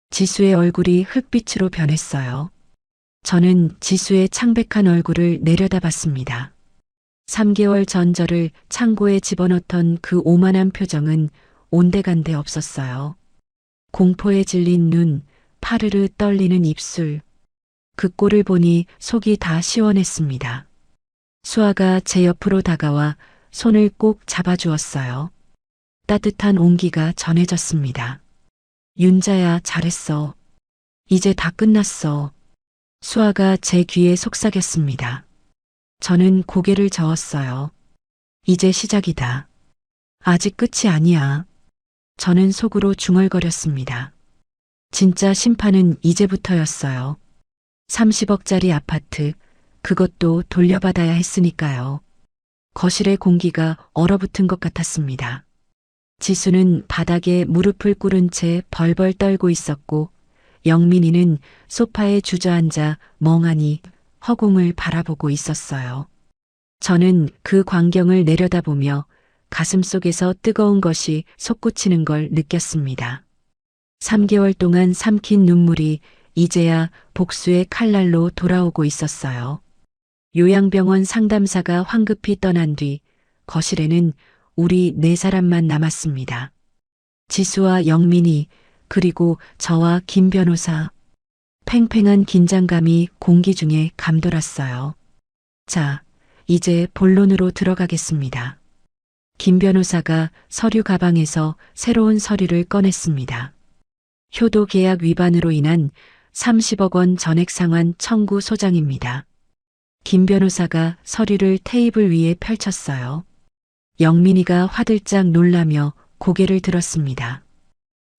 지수의 얼굴이 흑빛으로 변했어요. 저는 지수의 창백한 얼굴을 내려다봤습니다. 3개월 전 저를 창고에 집어넣던 그 오만한 표정은 온데간데 없었어요. 공포에 질린 눈, 파르르 떨리는 입술. 그 꼴을 보니 속이 다 시원했습니다. 수아가 제 옆으로 다가와 손을 꼭 잡아주었어요. 따뜻한 온기가 전해졌습니다. 윤자야, 잘했어. 이제 다 끝났어. 수아가 제 귀에 속삭였습니다. 저는 고개를 저었어요. 이제 시작이다. 아직 끝이 아니야. 저는 속으로 중얼거렸습니다. 진짜 심판은 이제부터였어요. 30억짜리 아파트, 그것도 돌려받아야 했으니까요. 거실의 공기가 얼어붙은 것 같았습니다. 지수는 바닥에 무릎을 꿇은 채 벌벌 떨고 있었고, 영민이는 소파에 주저앉아 멍하니 허공을 바라보고 있었어요. 저는 그 광경을 내려다보며 가슴 속에서 뜨거운 것이 솟구치는 걸 느꼈습니다. 3개월 동안 삼킨 눈물이 이제야 복수의 칼날로 돌아오고 있었어요. 요양병원 상담사가 황급히 떠난 뒤 거실에는 우리 4사람만 남았습니다. 지수와 영민이, 그리고 저와 김 변호사. 팽팽한 긴장감이 공기 중에 감돌았어요. 자, 이제 본론으로 들어가겠습니다. 김 변호사가 서류 가방에서 새로운 서류를 꺼냈습니다. 효도 계약 위반으로 인한 30억 원 전액 상환 청구 소장입니다. 김 변호사가 서류를 테이블 위에 펼쳤어요. 영민이가 화들짝 놀라며 고개를 들었습니다.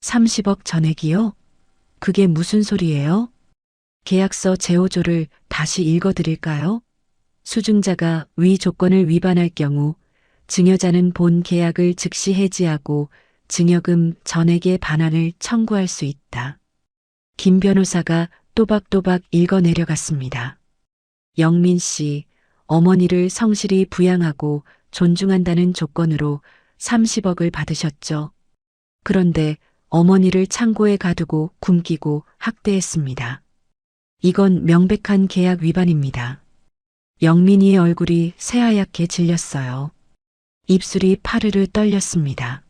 30억 전액이요? 그게 무슨 소리예요? 계약서 제5조를 다시 읽어드릴까요? 수증자가 위 조건을 위반할 경우 증여자는 본 계약을 즉시 해지하고 증여금 전액의 반환을 청구할 수 있다. 김 변호사가 또박또박 읽어 내려갔습니다. 영민 씨, 어머니를 성실히 부양하고 존중한다는 조건으로 30억을 받으셨죠. 그런데 어머니를 창고에 가두고 굶기고 학대했습니다. 이건 명백한 계약 위반입니다. 영민이의 얼굴이 새하얗게 질렸어요. 입술이 파르르 떨렸습니다.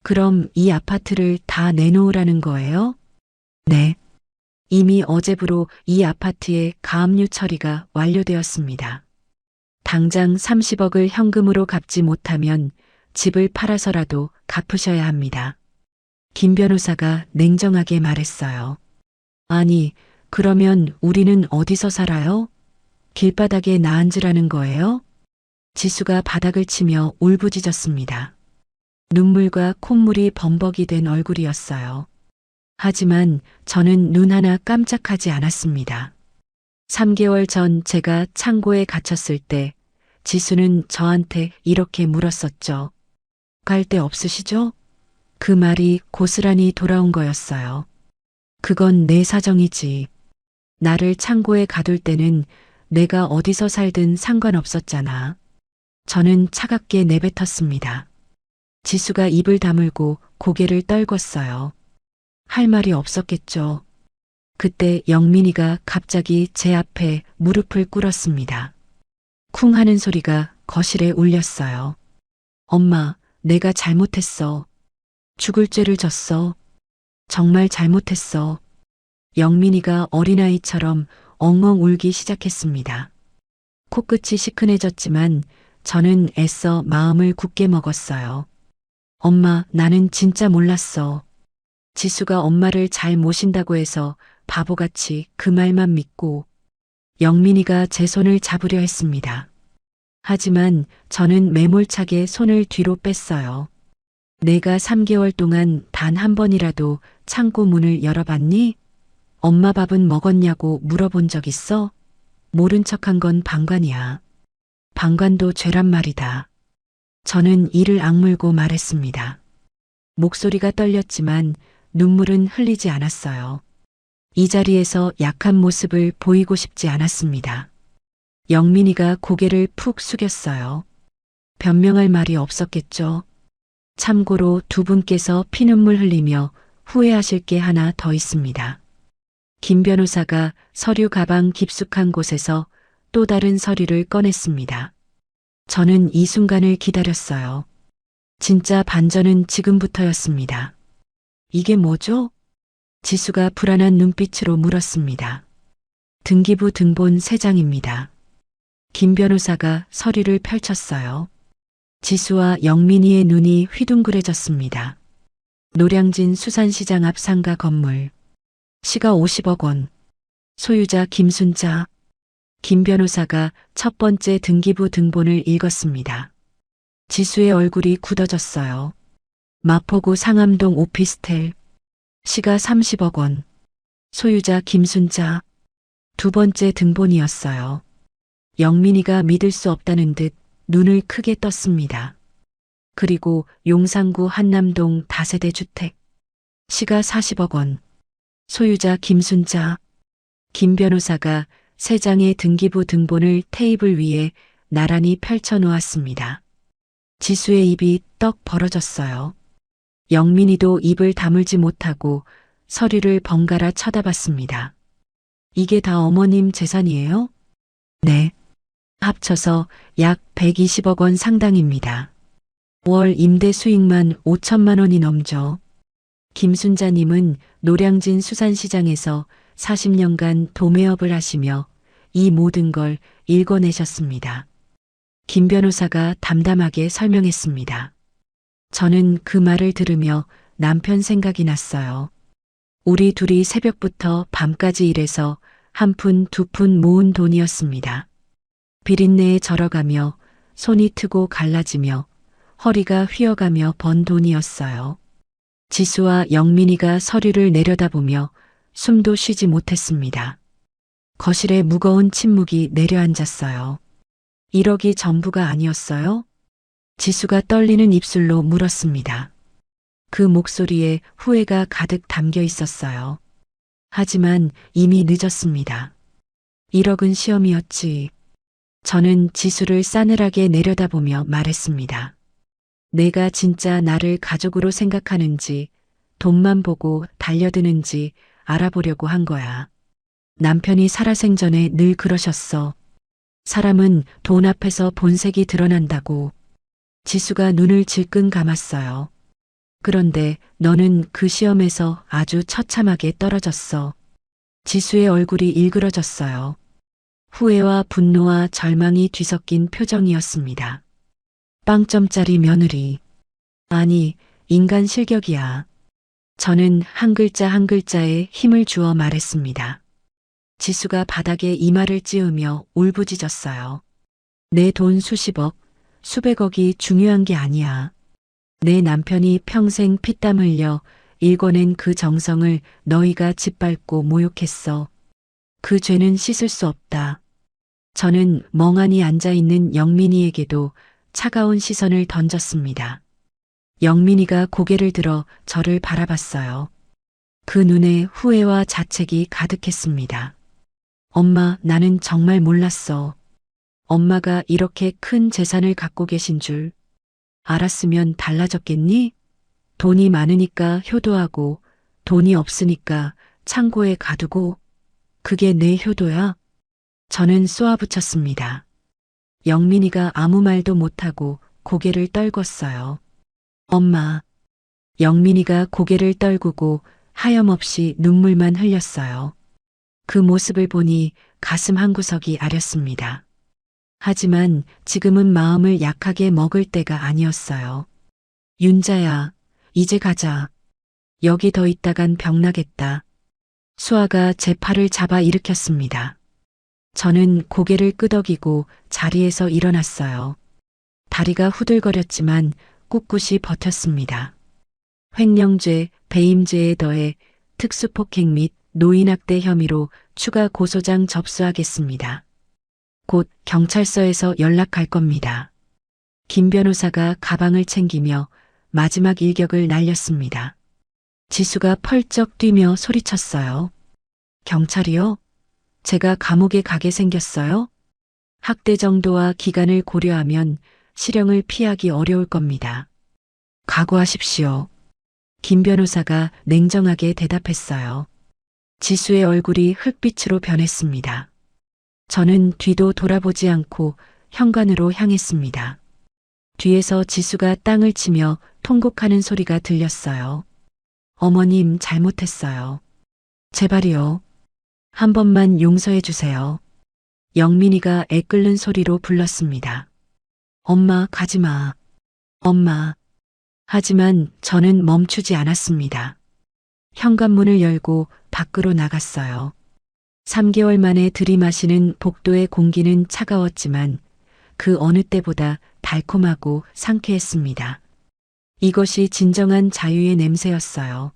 그럼 이 아파트를 다 내놓으라는 거예요? 네. 이미 어제부로 이 아파트의 가압류 처리가 완료되었습니다. 당장 30억을 현금으로 갚지 못하면 집을 팔아서라도 갚으셔야 합니다. 김 변호사가 냉정하게 말했어요. 아니, 그러면 우리는 어디서 살아요? 길바닥에 나앉으라는 거예요? 지수가 바닥을 치며 울부짖었습니다. 눈물과 콧물이 범벅이 된 얼굴이었어요. 하지만 저는 눈 하나 깜짝하지 않았습니다. 3개월 전 제가 창고에 갇혔을 때 지수는 저한테 이렇게 물었었죠. 갈 데 없으시죠? 그 말이 고스란히 돌아온 거였어요. 그건 내 사정이지. 나를 창고에 가둘 때는 내가 어디서 살든 상관없었잖아. 저는 차갑게 내뱉었습니다. 지수가 입을 다물고 고개를 떨궜어요. 할 말이 없었겠죠. 그때 영민이가 갑자기 제 앞에 무릎을 꿇었습니다. 쿵 하는 소리가 거실에 울렸어요. 엄마, 내가 잘못했어. 죽을 죄를 졌어. 정말 잘못했어. 영민이가 어린아이처럼 엉엉 울기 시작했습니다. 코끝이 시큰해졌지만 저는 애써 마음을 굳게 먹었어요. 엄마, 나는 진짜 몰랐어. 지수가 엄마를 잘 모신다고 해서 바보같이 그 말만 믿고 영민이가 제 손을 잡으려 했습니다. 하지만 저는 매몰차게 손을 뒤로 뺐어요. 내가 3개월 동안 단 한 번이라도 창고 문을 열어봤니? 엄마 밥은 먹었냐고 물어본 적 있어? 모른 척한 건 방관이야. 방관도 죄란 말이다. 저는 이를 악물고 말했습니다. 목소리가 떨렸지만 눈물은 흘리지 않았어요. 이 자리에서 약한 모습을 보이고 싶지 않았습니다. 영민이가 고개를 푹 숙였어요. 변명할 말이 없었겠죠. 참고로 두 분께서 피눈물 흘리며 후회하실 게 하나 더 있습니다. 김 변호사가 서류 가방 깊숙한 곳에서 또 다른 서류를 꺼냈습니다. 저는 이 순간을 기다렸어요. 진짜 반전은 지금부터였습니다. 이게 뭐죠? 지수가 불안한 눈빛으로 물었습니다. 등기부 등본 3장입니다. 김 변호사가 서류를 펼쳤어요. 지수와 영민이의 눈이 휘둥그레졌습니다. 노량진 수산시장 앞 상가 건물. 시가 50억 원. 소유자 김순자. 김 변호사가 첫 번째 등기부 등본을 읽었습니다. 지수의 얼굴이 굳어졌어요. 마포구 상암동 오피스텔. 시가 30억 원. 소유자 김순자. 두 번째 등본이었어요. 영민이가 믿을 수 없다는 듯 눈을 크게 떴습니다. 그리고 용산구 한남동 다세대 주택. 시가 40억 원. 소유자 김순자. 김 변호사가 3장의 등기부 등본을 테이블 위에 나란히 펼쳐 놓았습니다. 지수의 입이 떡 벌어졌어요. 영민이도 입을 다물지 못하고 서류를 번갈아 쳐다봤습니다. 이게 다 어머님 재산이에요? 네. 합쳐서 약 120억 원 상당입니다. 월 임대 수익만 5천만 원이 넘죠. 김순자님은 노량진 수산시장에서 40년간 도매업을 하시며 이 모든 걸 읽어내셨습니다. 김 변호사가 담담하게 설명했습니다. 저는 그 말을 들으며 남편 생각이 났어요. 우리 둘이 새벽부터 밤까지 일해서 한 푼, 두 푼 모은 돈이었습니다. 비린내에 절어가며 손이 트고 갈라지며 허리가 휘어가며 번 돈이었어요. 지수와 영민이가 서류를 내려다보며 숨도 쉬지 못했습니다. 거실에 무거운 침묵이 내려앉았어요. 1억이 전부가 아니었어요? 지수가 떨리는 입술로 물었습니다. 그 목소리에 후회가 가득 담겨 있었어요. 하지만 이미 늦었습니다. 1억은 시험이었지. 저는 지수를 싸늘하게 내려다보며 말했습니다. 내가 진짜 나를 가족으로 생각하는지, 돈만 보고 달려드는지 알아보려고 한 거야. 남편이 살아생전에 늘 그러셨어. 사람은 돈 앞에서 본색이 드러난다고. 지수가 눈을 질끈 감았어요. 그런데 너는 그 시험에서 아주 처참하게 떨어졌어. 지수의 얼굴이 일그러졌어요. 후회와 분노와 절망이 뒤섞인 표정이었습니다. 빵점짜리 며느리. 아니, 인간 실격이야. 저는 한 글자 한 글자에 힘을 주어 말했습니다. 지수가 바닥에 이마를 찌으며 울부짖었어요. 내 돈 수십억, 수백억이 중요한 게 아니야. 내 남편이 평생 피땀 흘려 일궈낸 그 정성을 너희가 짓밟고 모욕했어. 그 죄는 씻을 수 없다. 저는 멍하니 앉아있는 영민이에게도 차가운 시선을 던졌습니다. 영민이가 고개를 들어 저를 바라봤어요. 그 눈에 후회와 자책이 가득했습니다. 엄마, 나는 정말 몰랐어. 엄마가 이렇게 큰 재산을 갖고 계신 줄. 알았으면 달라졌겠니? 돈이 많으니까 효도하고 돈이 없으니까 창고에 가두고 그게 내 효도야? 저는 쏘아붙였습니다. 영민이가 아무 말도 못하고 고개를 떨궜어요. 엄마. 영민이가 고개를 떨구고 하염없이 눈물만 흘렸어요. 그 모습을 보니 가슴 한구석이 아렸습니다. 하지만 지금은 마음을 약하게 먹을 때가 아니었어요. 윤자야, 이제 가자. 여기 더 있다간 병나겠다. 수아가 제 팔을 잡아 일으켰습니다. 저는 고개를 끄덕이고 자리에서 일어났어요. 다리가 후들거렸지만 꿋꿋이 버텼습니다. 횡령죄, 배임죄에 더해 특수폭행 및 노인학대 혐의로 추가 고소장 접수하겠습니다. 곧 경찰서에서 연락할 겁니다. 김 변호사가 가방을 챙기며 마지막 일격을 날렸습니다. 지수가 펄쩍 뛰며 소리쳤어요. 경찰이요? 제가 감옥에 가게 생겼어요? 학대 정도와 기간을 고려하면 실형을 피하기 어려울 겁니다. 각오하십시오. 김 변호사가 냉정하게 대답했어요. 지수의 얼굴이 흙빛으로 변했습니다. 저는 뒤도 돌아보지 않고 현관으로 향했습니다. 뒤에서 지수가 땅을 치며 통곡하는 소리가 들렸어요. 어머님 잘못했어요. 제발이요. 한 번만 용서해 주세요. 영민이가 애끓는 소리로 불렀습니다. 엄마 가지 마. 엄마. 하지만 저는 멈추지 않았습니다. 현관문을 열고 밖으로 나갔어요. 3개월 만에 들이마시는 복도의 공기는 차가웠지만 그 어느 때보다 달콤하고 상쾌했습니다. 이것이 진정한 자유의 냄새였어요.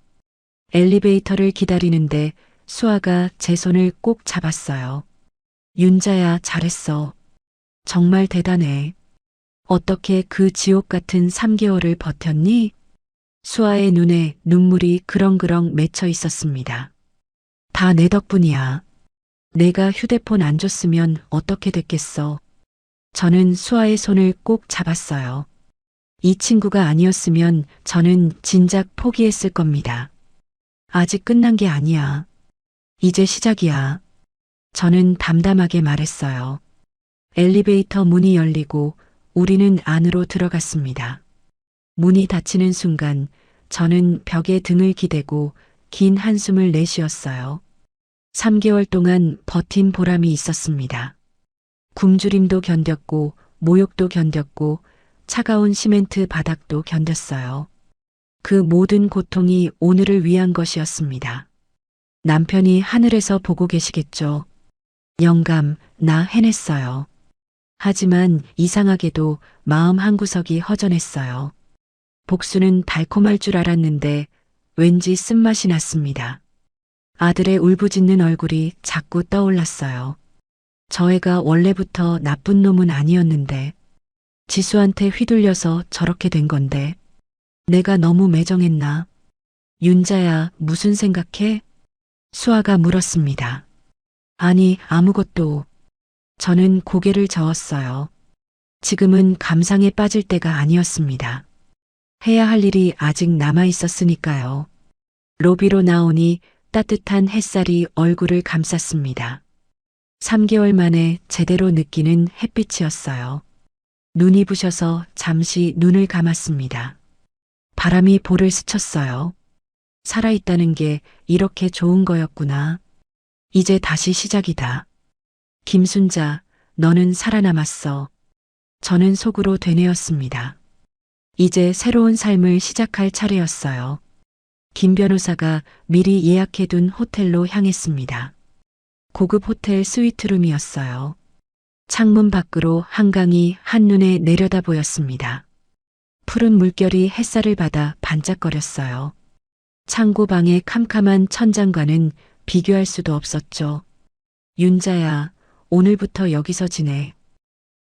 엘리베이터를 기다리는데 수아가 제 손을 꼭 잡았어요. 윤자야, 잘했어. 정말 대단해. 어떻게 그 지옥 같은 3개월을 버텼니? 수아의 눈에 눈물이 그렁그렁 맺혀 있었습니다. 다 내 덕분이야. 내가 휴대폰 안 줬으면 어떻게 됐겠어. 저는 수아의 손을 꼭 잡았어요. 이 친구가 아니었으면 저는 진작 포기했을 겁니다. 아직 끝난 게 아니야. 이제 시작이야. 저는 담담하게 말했어요. 엘리베이터 문이 열리고 우리는 안으로 들어갔습니다. 문이 닫히는 순간 저는 벽에 등을 기대고 긴 한숨을 내쉬었어요. 3개월 동안 버틴 보람이 있었습니다. 굶주림도 견뎠고 모욕도 견뎠고 차가운 시멘트 바닥도 견뎠어요. 그 모든 고통이 오늘을 위한 것이었습니다. 남편이 하늘에서 보고 계시겠죠. 영감, 나 해냈어요. 하지만 이상하게도 마음 한구석이 허전했어요. 복수는 달콤할 줄 알았는데 왠지 쓴맛이 났습니다. 아들의 울부짖는 얼굴이 자꾸 떠올랐어요. 저 애가 원래부터 나쁜 놈은 아니었는데 지수한테 휘둘려서 저렇게 된 건데 내가 너무 매정했나? 윤자야, 무슨 생각해? 수아가 물었습니다. 아니, 아무것도. 저는 고개를 저었어요. 지금은 감상에 빠질 때가 아니었습니다. 해야 할 일이 아직 남아 있었으니까요. 로비로 나오니 따뜻한 햇살이 얼굴을 감쌌습니다. 3개월 만에 제대로 느끼는 햇빛이었어요. 눈이 부셔서 잠시 눈을 감았습니다. 바람이 볼을 스쳤어요. 살아있다는 게 이렇게 좋은 거였구나. 이제 다시 시작이다. 김순자, 너는 살아남았어. 저는 속으로 되뇌었습니다. 이제 새로운 삶을 시작할 차례였어요. 김 변호사가 미리 예약해둔 호텔로 향했습니다. 고급 호텔 스위트룸이었어요. 창문 밖으로 한강이 한눈에 내려다 보였습니다. 푸른 물결이 햇살을 받아 반짝거렸어요. 창고방의 캄캄한 천장과는 비교할 수도 없었죠. 윤자야, 오늘부터 여기서 지내.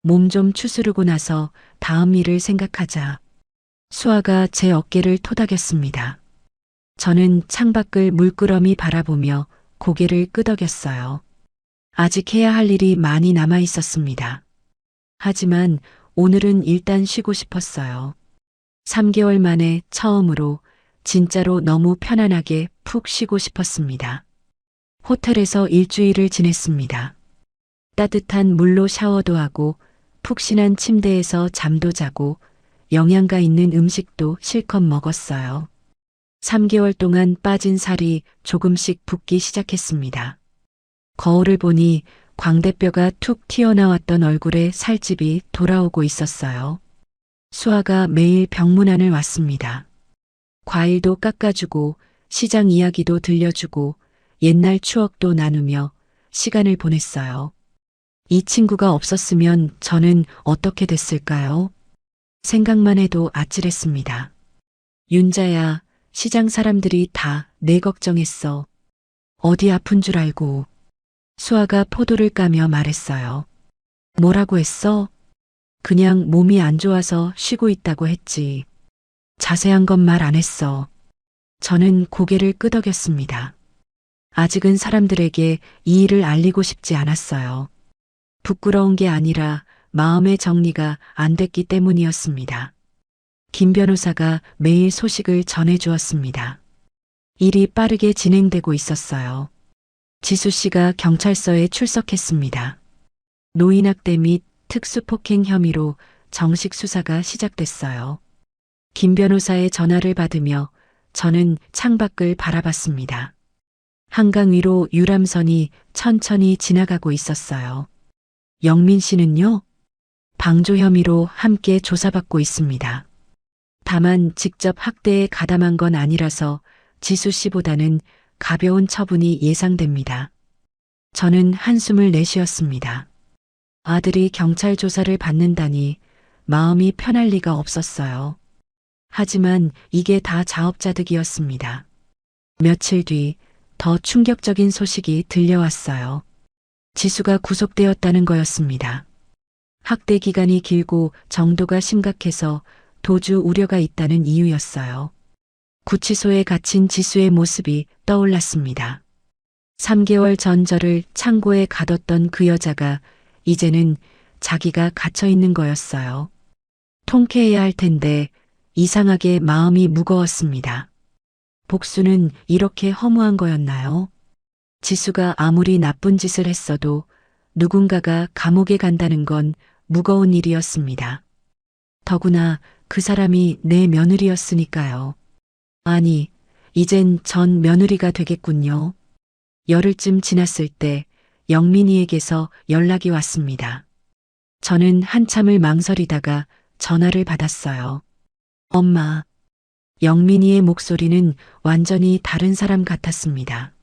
몸 좀 추스르고 나서 다음 일을 생각하자. 수아가 제 어깨를 토닥였습니다. 저는 창밖을 물끄러미 바라보며 고개를 끄덕였어요. 아직 해야 할 일이 많이 남아 있었습니다. 하지만 오늘은 일단 쉬고 싶었어요. 3개월 만에 처음으로 진짜로 너무 편안하게 푹 쉬고 싶었습니다. 호텔에서 일주일을 지냈습니다. 따뜻한 물로 샤워도 하고 푹신한 침대에서 잠도 자고 영양가 있는 음식도 실컷 먹었어요. 3개월 동안 빠진 살이 조금씩 붓기 시작했습니다. 거울을 보니 광대뼈가 툭 튀어나왔던 얼굴에 살집이 돌아오고 있었어요. 수아가 매일 병문안을 왔습니다. 과일도 깎아주고 시장 이야기도 들려주고 옛날 추억도 나누며 시간을 보냈어요. 이 친구가 없었으면 저는 어떻게 됐을까요? 생각만 해도 아찔했습니다. 윤자야, 시장 사람들이 다 내 걱정했어. 어디 아픈 줄 알고. 수아가 포도를 까며 말했어요. 뭐라고 했어? 그냥 몸이 안 좋아서 쉬고 있다고 했지. 자세한 건 말 안 했어. 저는 고개를 끄덕였습니다. 아직은 사람들에게 이 일을 알리고 싶지 않았어요. 부끄러운 게 아니라 마음의 정리가 안 됐기 때문이었습니다. 김 변호사가 매일 소식을 전해주었습니다. 일이 빠르게 진행되고 있었어요. 지수 씨가 경찰서에 출석했습니다. 노인학대 및 특수폭행 혐의로 정식 수사가 시작됐어요. 김 변호사의 전화를 받으며 저는 창밖을 바라봤습니다. 한강 위로 유람선이 천천히 지나가고 있었어요. 영민 씨는요? 방조 혐의로 함께 조사받고 있습니다. 다만 직접 학대에 가담한 건 아니라서 지수 씨보다는 가벼운 처분이 예상됩니다. 저는 한숨을 내쉬었습니다. 아들이 경찰 조사를 받는다니 마음이 편할 리가 없었어요. 하지만 이게 다 자업자득이었습니다. 며칠 뒤 더 충격적인 소식이 들려왔어요. 지수가 구속되었다는 거였습니다. 학대 기간이 길고 정도가 심각해서 도주 우려가 있다는 이유였어요. 구치소에 갇힌 지수의 모습이 떠올랐습니다. 3개월 전 저를 창고에 가뒀던 그 여자가 이제는 자기가 갇혀 있는 거였어요. 통쾌해야 할 텐데 이상하게 마음이 무거웠습니다. 복수는 이렇게 허무한 거였나요? 지수가 아무리 나쁜 짓을 했어도 누군가가 감옥에 간다는 건 무거운 일이었습니다. 더구나 그 사람이 내 며느리였으니까요. 아니, 이젠 전 며느리가 되겠군요. 열흘쯤 지났을 때 영민이에게서 연락이 왔습니다. 저는 한참을 망설이다가 전화를 받았어요. 엄마. 영민이의 목소리는 완전히 다른 사람 같았습니다.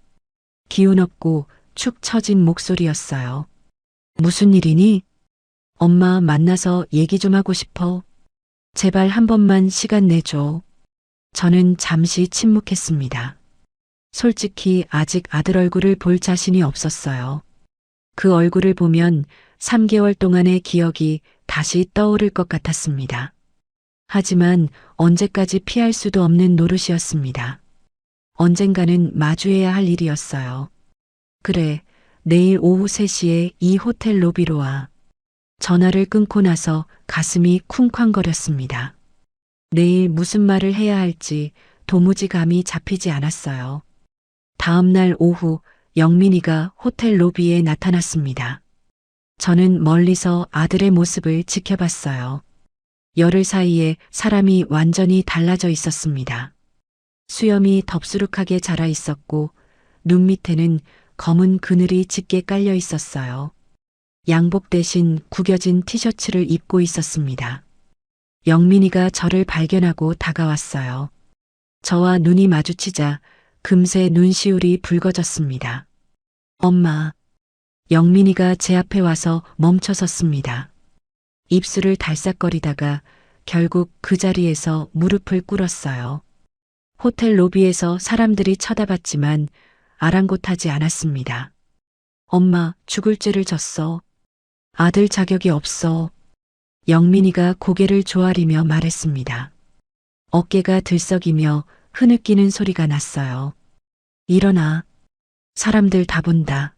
기운 없고 축 처진 목소리였어요. 무슨 일이니? 엄마 만나서 얘기 좀 하고 싶어. 제발 한 번만 시간 내줘. 저는 잠시 침묵했습니다. 솔직히 아직 아들 얼굴을 볼 자신이 없었어요. 그 얼굴을 보면 3개월 동안의 기억이 다시 떠오를 것 같았습니다. 하지만 언제까지 피할 수도 없는 노릇이었습니다. 언젠가는 마주해야 할 일이었어요. 그래, 내일 오후 3시에 이 호텔 로비로 와. 전화를 끊고 나서 가슴이 쿵쾅거렸습니다. 내일 무슨 말을 해야 할지 도무지 감이 잡히지 않았어요. 다음 날 오후 영민이가 호텔 로비에 나타났습니다. 저는 멀리서 아들의 모습을 지켜봤어요. 열흘 사이에 사람이 완전히 달라져 있었습니다. 수염이 덥수룩하게 자라 있었고 눈 밑에는 검은 그늘이 짙게 깔려 있었어요. 양복 대신 구겨진 티셔츠를 입고 있었습니다. 영민이가 저를 발견하고 다가왔어요. 저와 눈이 마주치자 금세 눈시울이 붉어졌습니다. 엄마. 영민이가 제 앞에 와서 멈춰섰습니다. 입술을 달싹거리다가 결국 그 자리에서 무릎을 꿇었어요. 호텔 로비에서 사람들이 쳐다봤지만 아랑곳하지 않았습니다. 엄마, 죽을 죄를 졌어. 아들 자격이 없어. 영민이가 고개를 조아리며 말했습니다. 어깨가 들썩이며 흐느끼는 소리가 났어요. 일어나. 사람들 다 본다.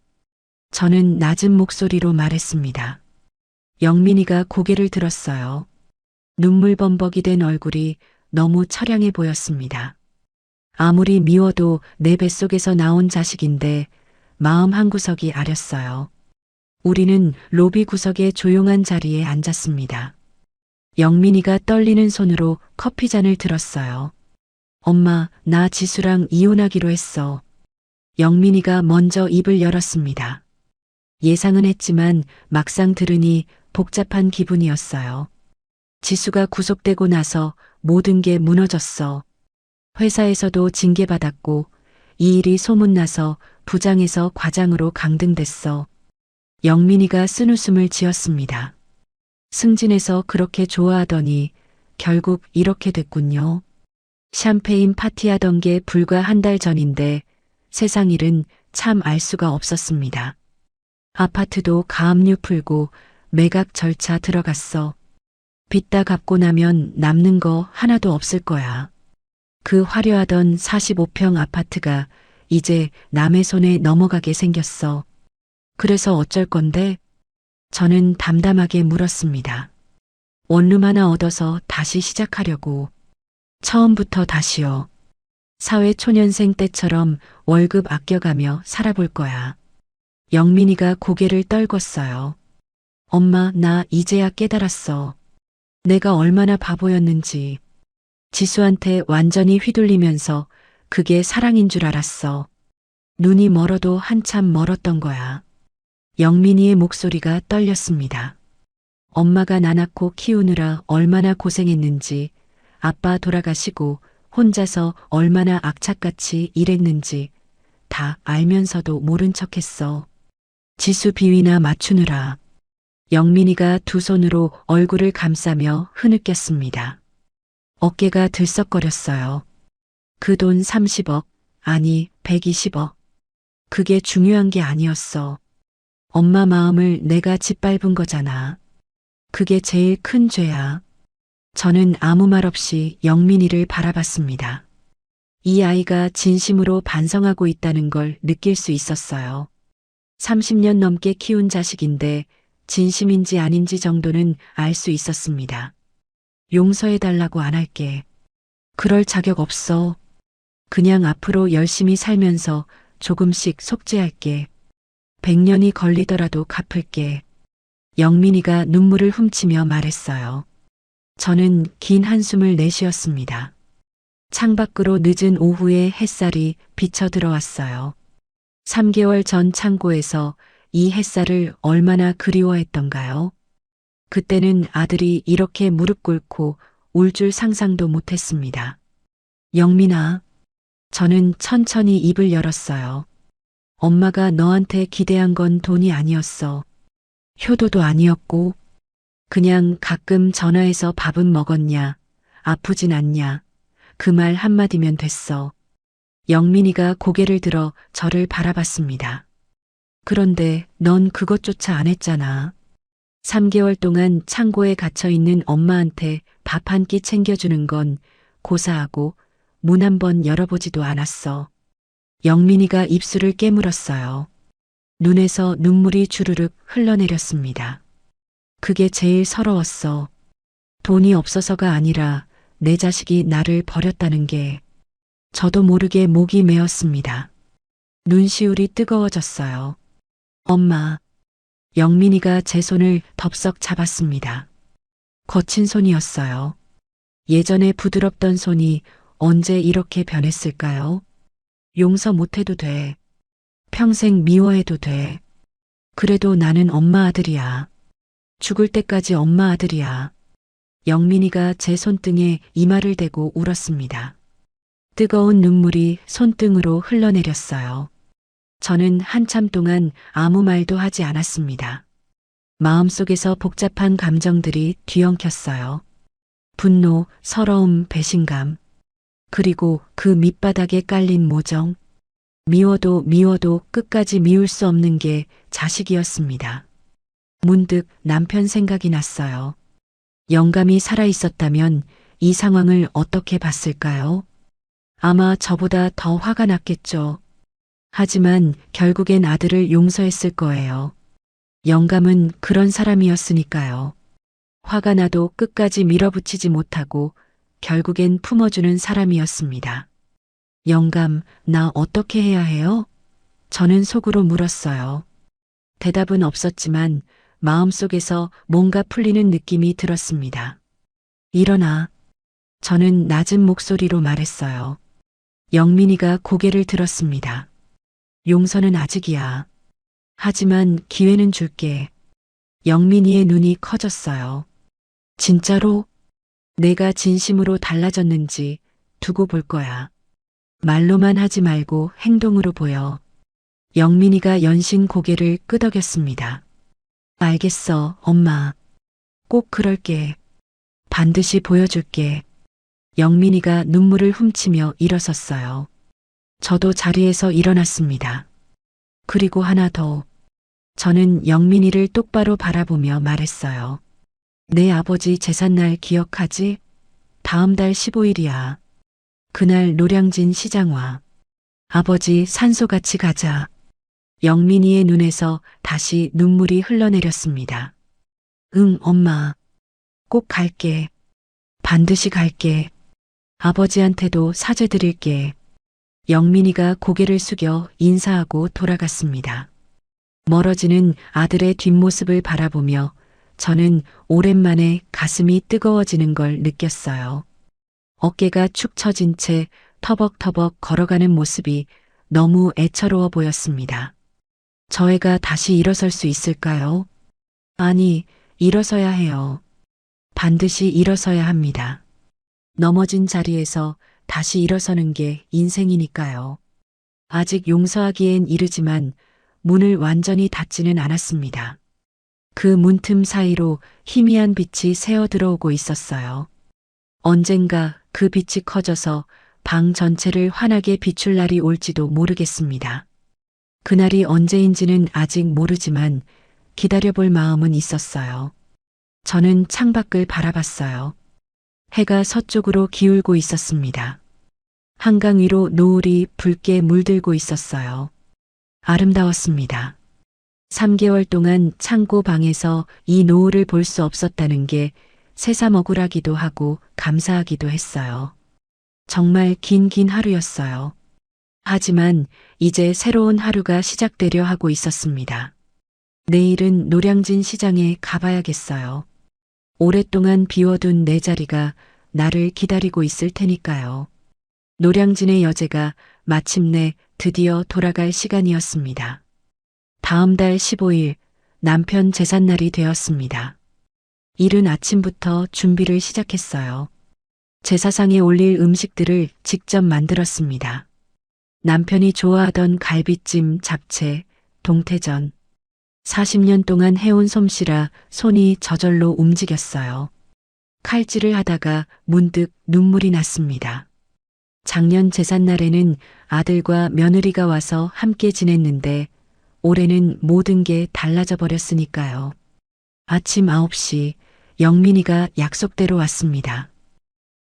저는 낮은 목소리로 말했습니다. 영민이가 고개를 들었어요. 눈물 범벅이 된 얼굴이 너무 처량해 보였습니다. 아무리 미워도 내 뱃속에서 나온 자식인데 마음 한구석이 아렸어요. 우리는 로비 구석의 조용한 자리에 앉았습니다. 영민이가 떨리는 손으로 커피잔을 들었어요. 엄마, 나 지수랑 이혼하기로 했어. 영민이가 먼저 입을 열었습니다. 예상은 했지만 막상 들으니 복잡한 기분이었어요. 지수가 구속되고 나서 모든 게 무너졌어. 회사에서도 징계받았고 이 일이 소문나서 부장에서 과장으로 강등됐어. 영민이가 쓴웃음을 지었습니다. 승진해서 그렇게 좋아하더니 결국 이렇게 됐군요. 샴페인 파티하던 게 불과 한 달 전인데 세상 일은 참 알 수가 없었습니다. 아파트도 가압류 풀고 매각 절차 들어갔어. 빚 다 갚고 나면 남는 거 하나도 없을 거야. 그 화려하던 45평 아파트가 이제 남의 손에 넘어가게 생겼어. 그래서 어쩔 건데? 저는 담담하게 물었습니다. 원룸 하나 얻어서 다시 시작하려고. 처음부터 다시요. 사회초년생 때처럼 월급 아껴가며 살아볼 거야. 영민이가 고개를 떨궜어요. 엄마, 나 이제야 깨달았어. 내가 얼마나 바보였는지. 지수한테 완전히 휘둘리면서 그게 사랑인 줄 알았어. 눈이 멀어도 한참 멀었던 거야. 영민이의 목소리가 떨렸습니다. 엄마가 나 낳고 키우느라 얼마나 고생했는지, 아빠 돌아가시고 혼자서 얼마나 악착같이 일했는지 다 알면서도 모른 척했어. 지수 비위나 맞추느라. 영민이가 두 손으로 얼굴을 감싸며 흐느꼈습니다. 어깨가 들썩거렸어요. 그 돈 30억, 아니 120억. 그게 중요한 게 아니었어. 엄마 마음을 내가 짓밟은 거잖아. 그게 제일 큰 죄야. 저는 아무 말 없이 영민이를 바라봤습니다. 이 아이가 진심으로 반성하고 있다는 걸 느낄 수 있었어요. 30년 넘게 키운 자식인데 진심인지 아닌지 정도는 알 수 있었습니다. 용서해달라고 안 할게. 그럴 자격 없어. 그냥 앞으로 열심히 살면서 조금씩 속죄할게. 100년이 걸리더라도 갚을게. 영민이가 눈물을 훔치며 말했어요. 저는 긴 한숨을 내쉬었습니다. 창밖으로 늦은 오후에 햇살이 비쳐 들어왔어요. 3개월 전 창고에서 이 햇살을 얼마나 그리워했던가요? 그때는 아들이 이렇게 무릎 꿇고 울 줄 상상도 못했습니다. 영민아, 저는 천천히 입을 열었어요. 엄마가 너한테 기대한 건 돈이 아니었어. 효도도 아니었고, 그냥 가끔 전화해서 밥은 먹었냐, 아프진 않냐, 그 말 한마디면 됐어. 영민이가 고개를 들어 저를 바라봤습니다. 그런데 넌 그것조차 안 했잖아. 3개월 동안 창고에 갇혀 있는 엄마한테 밥 한 끼 챙겨주는 건 고사하고 문 한 번 열어보지도 않았어. 영민이가 입술을 깨물었어요. 눈에서 눈물이 주르륵 흘러내렸습니다. 그게 제일 서러웠어. 돈이 없어서가 아니라 내 자식이 나를 버렸다는 게. 저도 모르게 목이 메었습니다. 눈시울이 뜨거워졌어요. 엄마. 영민이가 제 손을 덥석 잡았습니다. 거친 손이었어요. 예전에 부드럽던 손이 언제 이렇게 변했을까요? 용서 못해도 돼. 평생 미워해도 돼. 그래도 나는 엄마 아들이야. 죽을 때까지 엄마 아들이야. 영민이가 제 손등에 이마를 대고 울었습니다. 뜨거운 눈물이 손등으로 흘러내렸어요. 저는 한참 동안 아무 말도 하지 않았습니다. 마음속에서 복잡한 감정들이 뒤엉켰어요. 분노, 서러움, 배신감. 그리고 그 밑바닥에 깔린 모정. 미워도 미워도 끝까지 미울 수 없는 게 자식이었습니다. 문득 남편 생각이 났어요. 영감이 살아있었다면 이 상황을 어떻게 봤을까요? 아마 저보다 더 화가 났겠죠. 하지만 결국엔 아들을 용서했을 거예요. 영감은 그런 사람이었으니까요. 화가 나도 끝까지 밀어붙이지 못하고 결국엔 품어주는 사람이었습니다. 영감, 나 어떻게 해야 해요? 저는 속으로 물었어요. 대답은 없었지만 마음속에서 뭔가 풀리는 느낌이 들었습니다. 일어나. 저는 낮은 목소리로 말했어요. 영민이가 고개를 들었습니다. 용서는 아직이야. 하지만 기회는 줄게. 영민이의 눈이 커졌어요. 진짜로? 내가 진심으로 달라졌는지 두고 볼 거야. 말로만 하지 말고 행동으로 보여. 영민이가 연신 고개를 끄덕였습니다. 알겠어, 엄마. 꼭 그럴게. 반드시 보여줄게. 영민이가 눈물을 훔치며 일어섰어요. 저도 자리에서 일어났습니다. 그리고 하나 더. 저는 영민이를 똑바로 바라보며 말했어요. 내 아버지 제삿날 기억하지? 다음 달 15일이야. 그날 노량진 시장와 아버지 산소같이 가자. 영민이의 눈에서 다시 눈물이 흘러내렸습니다. 응, 엄마. 꼭 갈게. 반드시 갈게. 아버지한테도 사죄드릴게. 영민이가 고개를 숙여 인사하고 돌아갔습니다. 멀어지는 아들의 뒷모습을 바라보며 저는 오랜만에 가슴이 뜨거워지는 걸 느꼈어요. 어깨가 축 처진 채 터벅터벅 걸어가는 모습이 너무 애처로워 보였습니다. 저 애가 다시 일어설 수 있을까요? 아니, 일어서야 해요. 반드시 일어서야 합니다. 넘어진 자리에서 다시 일어서는 게 인생이니까요. 아직 용서하기엔 이르지만 문을 완전히 닫지는 않았습니다. 그 문틈 사이로 희미한 빛이 새어 들어오고 있었어요. 언젠가 그 빛이 커져서 방 전체를 환하게 비출 날이 올지도 모르겠습니다. 그날이 언제인지는 아직 모르지만 기다려볼 마음은 있었어요. 저는 창밖을 바라봤어요. 해가 서쪽으로 기울고 있었습니다. 한강 위로 노을이 붉게 물들고 있었어요. 아름다웠습니다. 3개월 동안 창고 방에서 이 노을을 볼 수 없었다는 게 새삼 억울하기도 하고 감사하기도 했어요. 정말 긴 하루였어요. 하지만 이제 새로운 하루가 시작되려 하고 있었습니다. 내일은 노량진 시장에 가봐야겠어요. 오랫동안 비워둔 내 자리가 나를 기다리고 있을 테니까요. 노량진의 여제가 마침내 드디어 돌아갈 시간이었습니다. 다음 달 15일 남편 제삿날이 되었습니다. 이른 아침부터 준비를 시작했어요. 제사상에 올릴 음식들을 직접 만들었습니다. 남편이 좋아하던 갈비찜, 잡채, 동태전. 40년 동안 해온 솜씨라 손이 저절로 움직였어요. 칼질을 하다가 문득 눈물이 났습니다. 작년 제삿날에는 아들과 며느리가 와서 함께 지냈는데 올해는 모든 게 달라져 버렸으니까요. 아침 9시 영민이가 약속대로 왔습니다.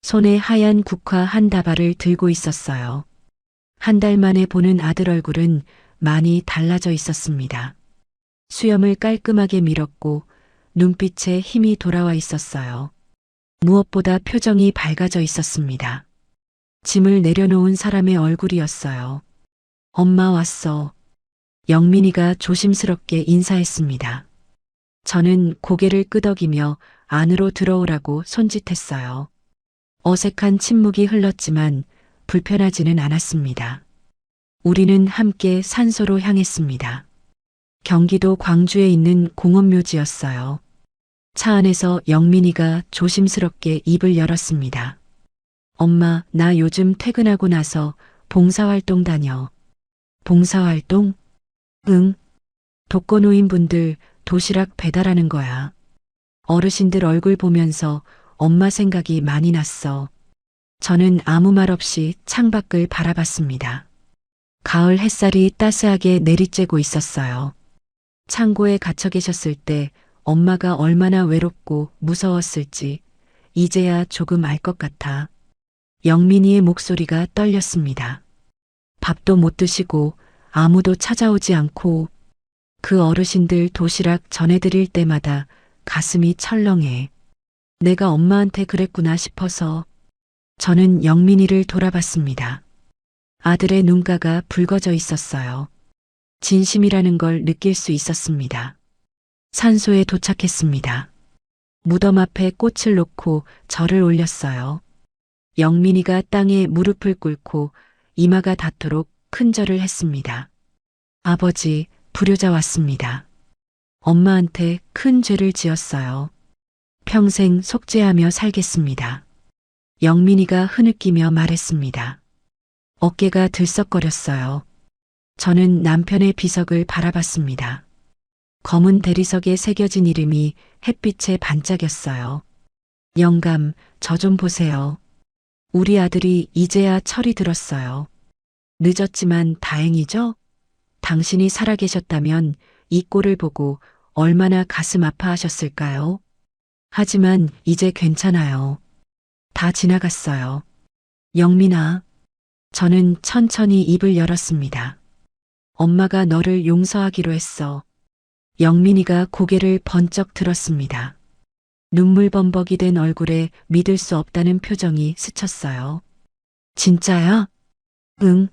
손에 하얀 국화 한 다발을 들고 있었어요. 한 달 만에 보는 아들 얼굴은 많이 달라져 있었습니다. 수염을 깔끔하게 밀었고 눈빛에 힘이 돌아와 있었어요. 무엇보다 표정이 밝아져 있었습니다. 짐을 내려놓은 사람의 얼굴이었어요. 엄마 왔어. 영민이가 조심스럽게 인사했습니다. 저는 고개를 끄덕이며 안으로 들어오라고 손짓했어요. 어색한 침묵이 흘렀지만 불편하지는 않았습니다. 우리는 함께 산소로 향했습니다. 경기도 광주에 있는 공원묘지였어요. 차 안에서 영민이가 조심스럽게 입을 열었습니다. 엄마, 나 요즘 퇴근하고 나서 봉사활동 다녀. 봉사활동? 응. 독거노인분들 도시락 배달하는 거야. 어르신들 얼굴 보면서 엄마 생각이 많이 났어. 저는 아무 말 없이 창밖을 바라봤습니다. 가을 햇살이 따스하게 내리쬐고 있었어요. 창고에 갇혀 계셨을 때 엄마가 얼마나 외롭고 무서웠을지 이제야 조금 알 것 같아. 영민이의 목소리가 떨렸습니다. 밥도 못 드시고 아무도 찾아오지 않고 그 어르신들 도시락 전해드릴 때마다 가슴이 철렁해. 내가 엄마한테 그랬구나 싶어서 저는 영민이를 돌아봤습니다. 아들의 눈가가 붉어져 있었어요. 진심이라는 걸 느낄 수 있었습니다. 산소에 도착했습니다. 무덤 앞에 꽃을 놓고 절을 올렸어요. 영민이가 땅에 무릎을 꿇고 이마가 닿도록 큰 절을 했습니다. 아버지, 불효자 왔습니다. 엄마한테 큰 죄를 지었어요. 평생 속죄하며 살겠습니다. 영민이가 흐느끼며 말했습니다. 어깨가 들썩거렸어요. 저는 남편의 비석을 바라봤습니다. 검은 대리석에 새겨진 이름이 햇빛에 반짝였어요. 영감, 저 좀 보세요. 우리 아들이 이제야 철이 들었어요. 늦었지만 다행이죠? 당신이 살아계셨다면 이 꼴을 보고 얼마나 가슴 아파하셨을까요? 하지만 이제 괜찮아요. 다 지나갔어요. 영민아. 저는 천천히 입을 열었습니다. 엄마가 너를 용서하기로 했어. 영민이가 고개를 번쩍 들었습니다. 눈물 범벅이 된 얼굴에 믿을 수 없다는 표정이 스쳤어요. 진짜야? 응.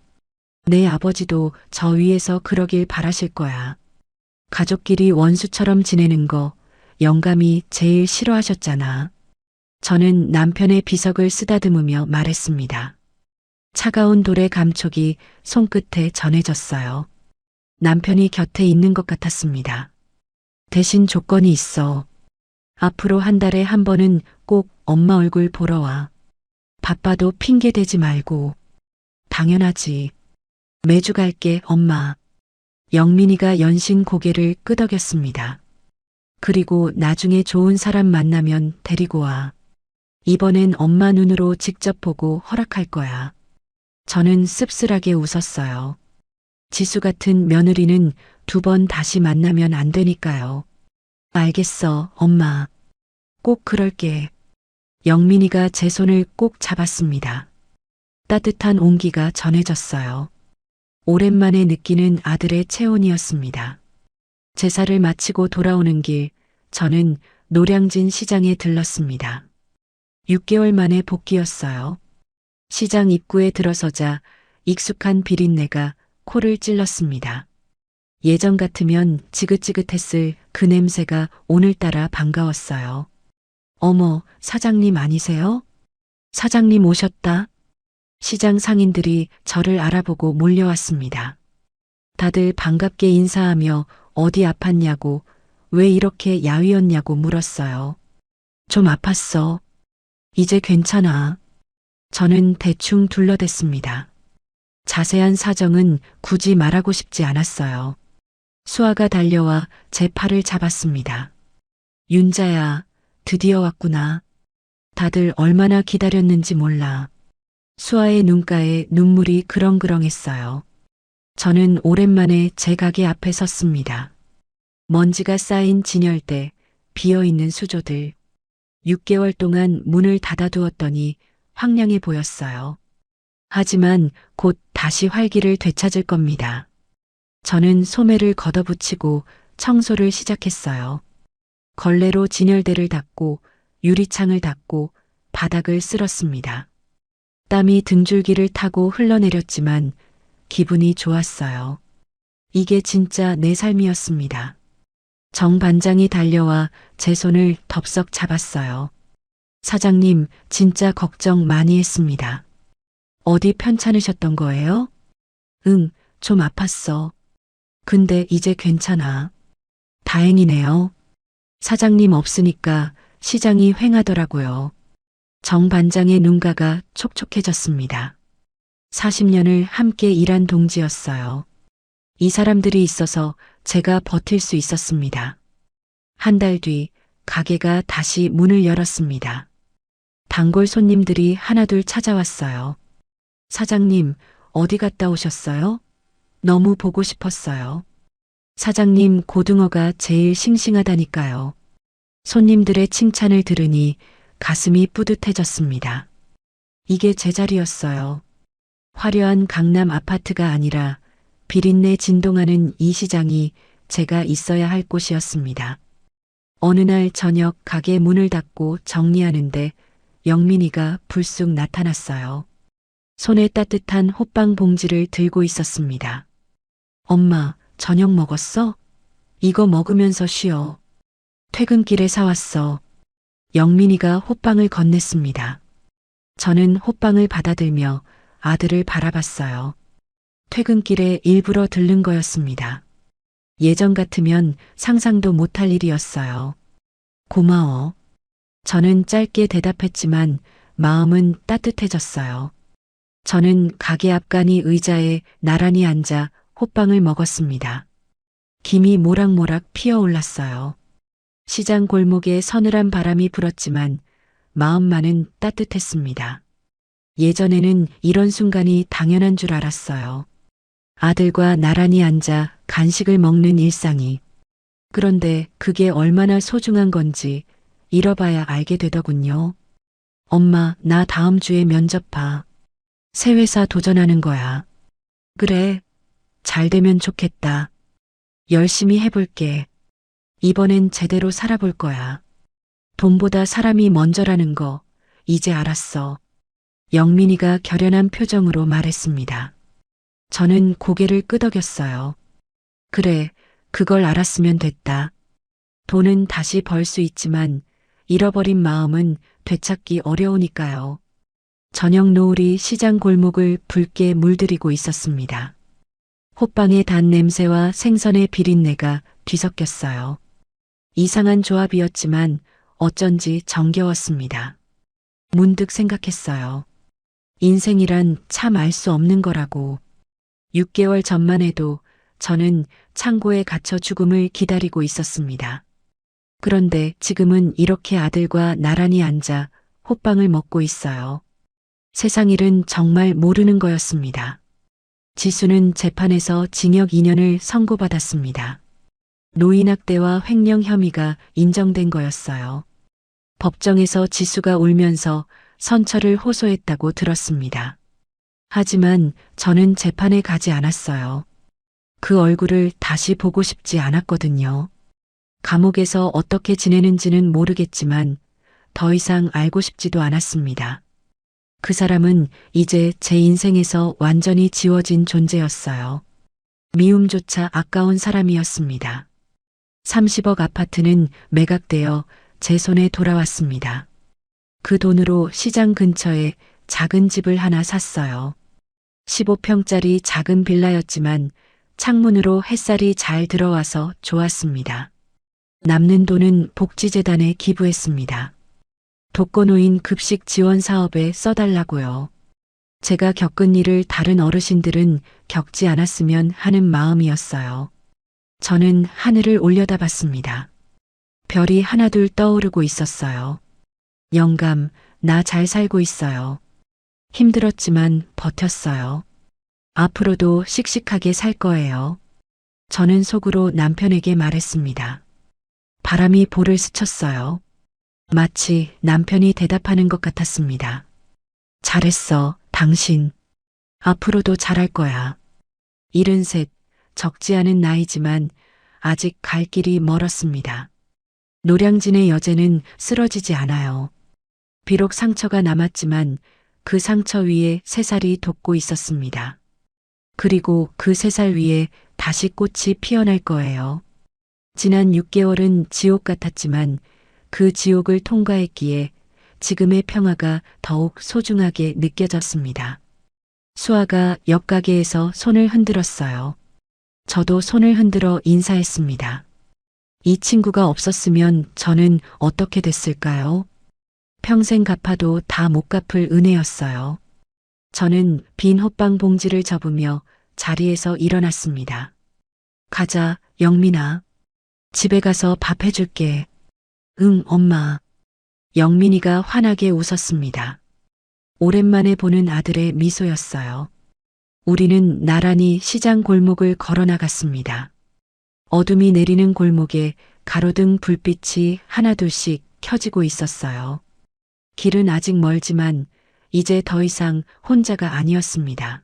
내 아버지도 저 위에서 그러길 바라실 거야. 가족끼리 원수처럼 지내는 거 영감이 제일 싫어하셨잖아. 저는 남편의 비석을 쓰다듬으며 말했습니다. 차가운 돌의 감촉이 손끝에 전해졌어요. 남편이 곁에 있는 것 같았습니다. 대신 조건이 있어. 앞으로 한 달에 한 번은 꼭 엄마 얼굴 보러 와. 바빠도 핑계 대지 말고. 당연하지. 매주 갈게, 엄마. 영민이가 연신 고개를 끄덕였습니다. 그리고 나중에 좋은 사람 만나면 데리고 와. 이번엔 엄마 눈으로 직접 보고 허락할 거야. 저는 씁쓸하게 웃었어요. 지수 같은 며느리는 2번 다시 만나면 안 되니까요. 알겠어, 엄마. 꼭 그럴게. 영민이가 제 손을 꼭 잡았습니다. 따뜻한 온기가 전해졌어요. 오랜만에 느끼는 아들의 체온이었습니다. 제사를 마치고 돌아오는 길, 저는 노량진 시장에 들렀습니다. 6개월 만에 복귀였어요. 시장 입구에 들어서자 익숙한 비린내가 코를 찔렀습니다. 예전 같으면 지긋지긋했을 그 냄새가 오늘따라 반가웠어요. 어머, 사장님 아니세요? 사장님 오셨다. 시장 상인들이 저를 알아보고 몰려왔습니다. 다들 반갑게 인사하며 어디 아팠냐고, 왜 이렇게 야위었냐고 물었어요. 좀 아팠어. 이제 괜찮아. 저는 대충 둘러댔습니다. 자세한 사정은 굳이 말하고 싶지 않았어요. 수아가 달려와 제 팔을 잡았습니다. 윤자야, 드디어 왔구나. 다들 얼마나 기다렸는지 몰라. 수아의 눈가에 눈물이 그렁그렁했어요. 저는 오랜만에 제 가게 앞에 섰습니다. 먼지가 쌓인 진열대, 비어있는 수조들. 6개월 동안 문을 닫아두었더니 황량해 보였어요. 하지만 곧 다시 활기를 되찾을 겁니다. 저는 소매를 걷어붙이고 청소를 시작했어요. 걸레로 진열대를 닦고 유리창을 닦고 바닥을 쓸었습니다. 땀이 등줄기를 타고 흘러내렸지만 기분이 좋았어요. 이게 진짜 내 삶이었습니다. 정 반장이 달려와 제 손을 덥석 잡았어요. 사장님, 진짜 걱정 많이 했습니다. 어디 편찮으셨던 거예요? 응, 좀 아팠어. 근데 이제 괜찮아. 다행이네요. 사장님 없으니까 시장이 횡하더라고요. 정 반장의 눈가가 촉촉해졌습니다. 40년을 함께 일한 동지였어요. 이 사람들이 있어서 제가 버틸 수 있었습니다. 한 달 뒤 가게가 다시 문을 열었습니다. 단골 손님들이 하나둘 찾아왔어요. 사장님, 어디 갔다 오셨어요? 너무 보고 싶었어요. 사장님 고등어가 제일 싱싱하다니까요. 손님들의 칭찬을 들으니 가슴이 뿌듯해졌습니다. 이게 제 자리였어요. 화려한 강남 아파트가 아니라 비린내 진동하는 이 시장이 제가 있어야 할 곳이었습니다. 어느 날 저녁 가게 문을 닫고 정리하는데 영민이가 불쑥 나타났어요. 손에 따뜻한 호빵 봉지를 들고 있었습니다. 엄마, 저녁 먹었어? 이거 먹으면서 쉬어. 퇴근길에 사왔어. 영민이가 호빵을 건넸습니다. 저는 호빵을 받아들며 아들을 바라봤어요. 퇴근길에 일부러 들른 거였습니다. 예전 같으면 상상도 못할 일이었어요. 고마워. 저는 짧게 대답했지만 마음은 따뜻해졌어요. 저는 가게 앞간이 의자에 나란히 앉아 호빵을 먹었습니다. 김이 모락모락 피어올랐어요. 시장 골목에 서늘한 바람이 불었지만 마음만은 따뜻했습니다. 예전에는 이런 순간이 당연한 줄 알았어요. 아들과 나란히 앉아 간식을 먹는 일상이. 그런데 그게 얼마나 소중한 건지 잃어봐야 알게 되더군요. 엄마, 나 다음 주에 면접 봐. 새 회사 도전하는 거야. 그래, 잘 되면 좋겠다. 열심히 해볼게. 이번엔 제대로 살아볼 거야. 돈보다 사람이 먼저라는 거, 이제 알았어. 영민이가 결연한 표정으로 말했습니다. 저는 고개를 끄덕였어요. 그래, 그걸 알았으면 됐다. 돈은 다시 벌 수 있지만 잃어버린 마음은 되찾기 어려우니까요. 저녁 노을이 시장 골목을 붉게 물들이고 있었습니다. 호빵의 단 냄새와 생선의 비린내가 뒤섞였어요. 이상한 조합이었지만 어쩐지 정겨웠습니다. 문득 생각했어요. 인생이란 참 알 수 없는 거라고. 6개월 전만 해도 저는 창고에 갇혀 죽음을 기다리고 있었습니다. 그런데 지금은 이렇게 아들과 나란히 앉아 호빵을 먹고 있어요. 세상 일은 정말 모르는 거였습니다. 지수는 재판에서 징역 2년을 선고받았습니다. 노인학대와 횡령 혐의가 인정된 거였어요. 법정에서 지수가 울면서 선처를 호소했다고 들었습니다. 하지만 저는 재판에 가지 않았어요. 그 얼굴을 다시 보고 싶지 않았거든요. 감옥에서 어떻게 지내는지는 모르겠지만 더 이상 알고 싶지도 않았습니다. 그 사람은 이제 제 인생에서 완전히 지워진 존재였어요. 미움조차 아까운 사람이었습니다. 30억 아파트는 매각되어 제 손에 돌아왔습니다. 그 돈으로 시장 근처에 작은 집을 하나 샀어요. 15평짜리 작은 빌라였지만 창문으로 햇살이 잘 들어와서 좋았습니다. 남는 돈은 복지재단에 기부했습니다. 독거노인 급식 지원 사업에 써달라고요. 제가 겪은 일을 다른 어르신들은 겪지 않았으면 하는 마음이었어요. 저는 하늘을 올려다봤습니다. 별이 하나둘 떠오르고 있었어요. 영감, 나 잘 살고 있어요. 힘들었지만 버텼어요. 앞으로도 씩씩하게 살 거예요. 저는 속으로 남편에게 말했습니다. 바람이 볼을 스쳤어요. 마치 남편이 대답하는 것 같았습니다. 잘했어, 당신. 앞으로도 잘할 거야. 73, 적지 않은 나이지만 아직 갈 길이 멀었습니다. 노량진의 여제는 쓰러지지 않아요. 비록 상처가 남았지만 그 상처 위에 새살이 돋고 있었습니다. 그리고 그 새살 위에 다시 꽃이 피어날 거예요. 지난 6개월은 지옥 같았지만 그 지옥을 통과했기에 지금의 평화가 더욱 소중하게 느껴졌습니다. 수아가 옆가게에서 손을 흔들었어요. 저도 손을 흔들어 인사했습니다. 이 친구가 없었으면 저는 어떻게 됐을까요? 평생 갚아도 다 못 갚을 은혜였어요. 저는 빈 호빵 봉지를 접으며 자리에서 일어났습니다. 가자, 영민아. 집에 가서 밥 해줄게. 응, 엄마. 영민이가 환하게 웃었습니다. 오랜만에 보는 아들의 미소였어요. 우리는 나란히 시장 골목을 걸어 나갔습니다. 어둠이 내리는 골목에 가로등 불빛이 하나둘씩 켜지고 있었어요. 길은 아직 멀지만 이제 더 이상 혼자가 아니었습니다.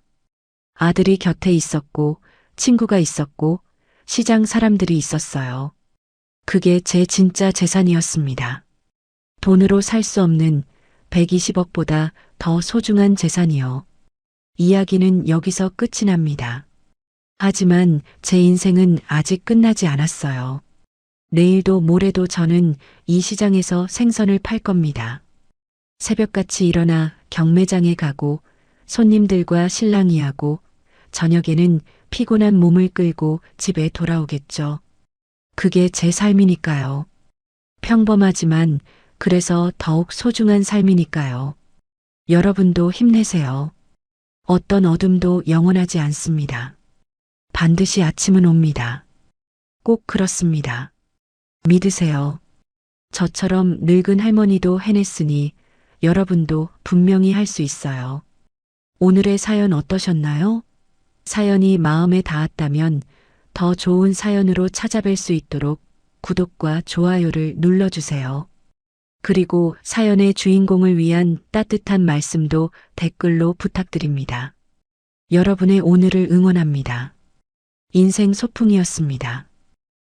아들이 곁에 있었고 친구가 있었고 시장 사람들이 있었어요. 그게 제 진짜 재산이었습니다. 돈으로 살 수 없는 120억보다 더 소중한 재산이요. 이야기는 여기서 끝이 납니다. 하지만 제 인생은 아직 끝나지 않았어요. 내일도 모레도 저는 이 시장에서 생선을 팔 겁니다. 새벽같이 일어나 경매장에 가고 손님들과 실랑이하고 저녁에는 피곤한 몸을 끌고 집에 돌아오겠죠. 그게 제 삶이니까요. 평범하지만 그래서 더욱 소중한 삶이니까요. 여러분도 힘내세요. 어떤 어둠도 영원하지 않습니다. 반드시 아침은 옵니다. 꼭 그렇습니다. 믿으세요. 저처럼 늙은 할머니도 해냈으니 여러분도 분명히 할 수 있어요. 오늘의 사연 어떠셨나요? 사연이 마음에 닿았다면 더 좋은 사연으로 찾아뵐 수 있도록 구독과 좋아요를 눌러주세요. 그리고 사연의 주인공을 위한 따뜻한 말씀도 댓글로 부탁드립니다. 여러분의 오늘을 응원합니다. 인생 소풍이었습니다.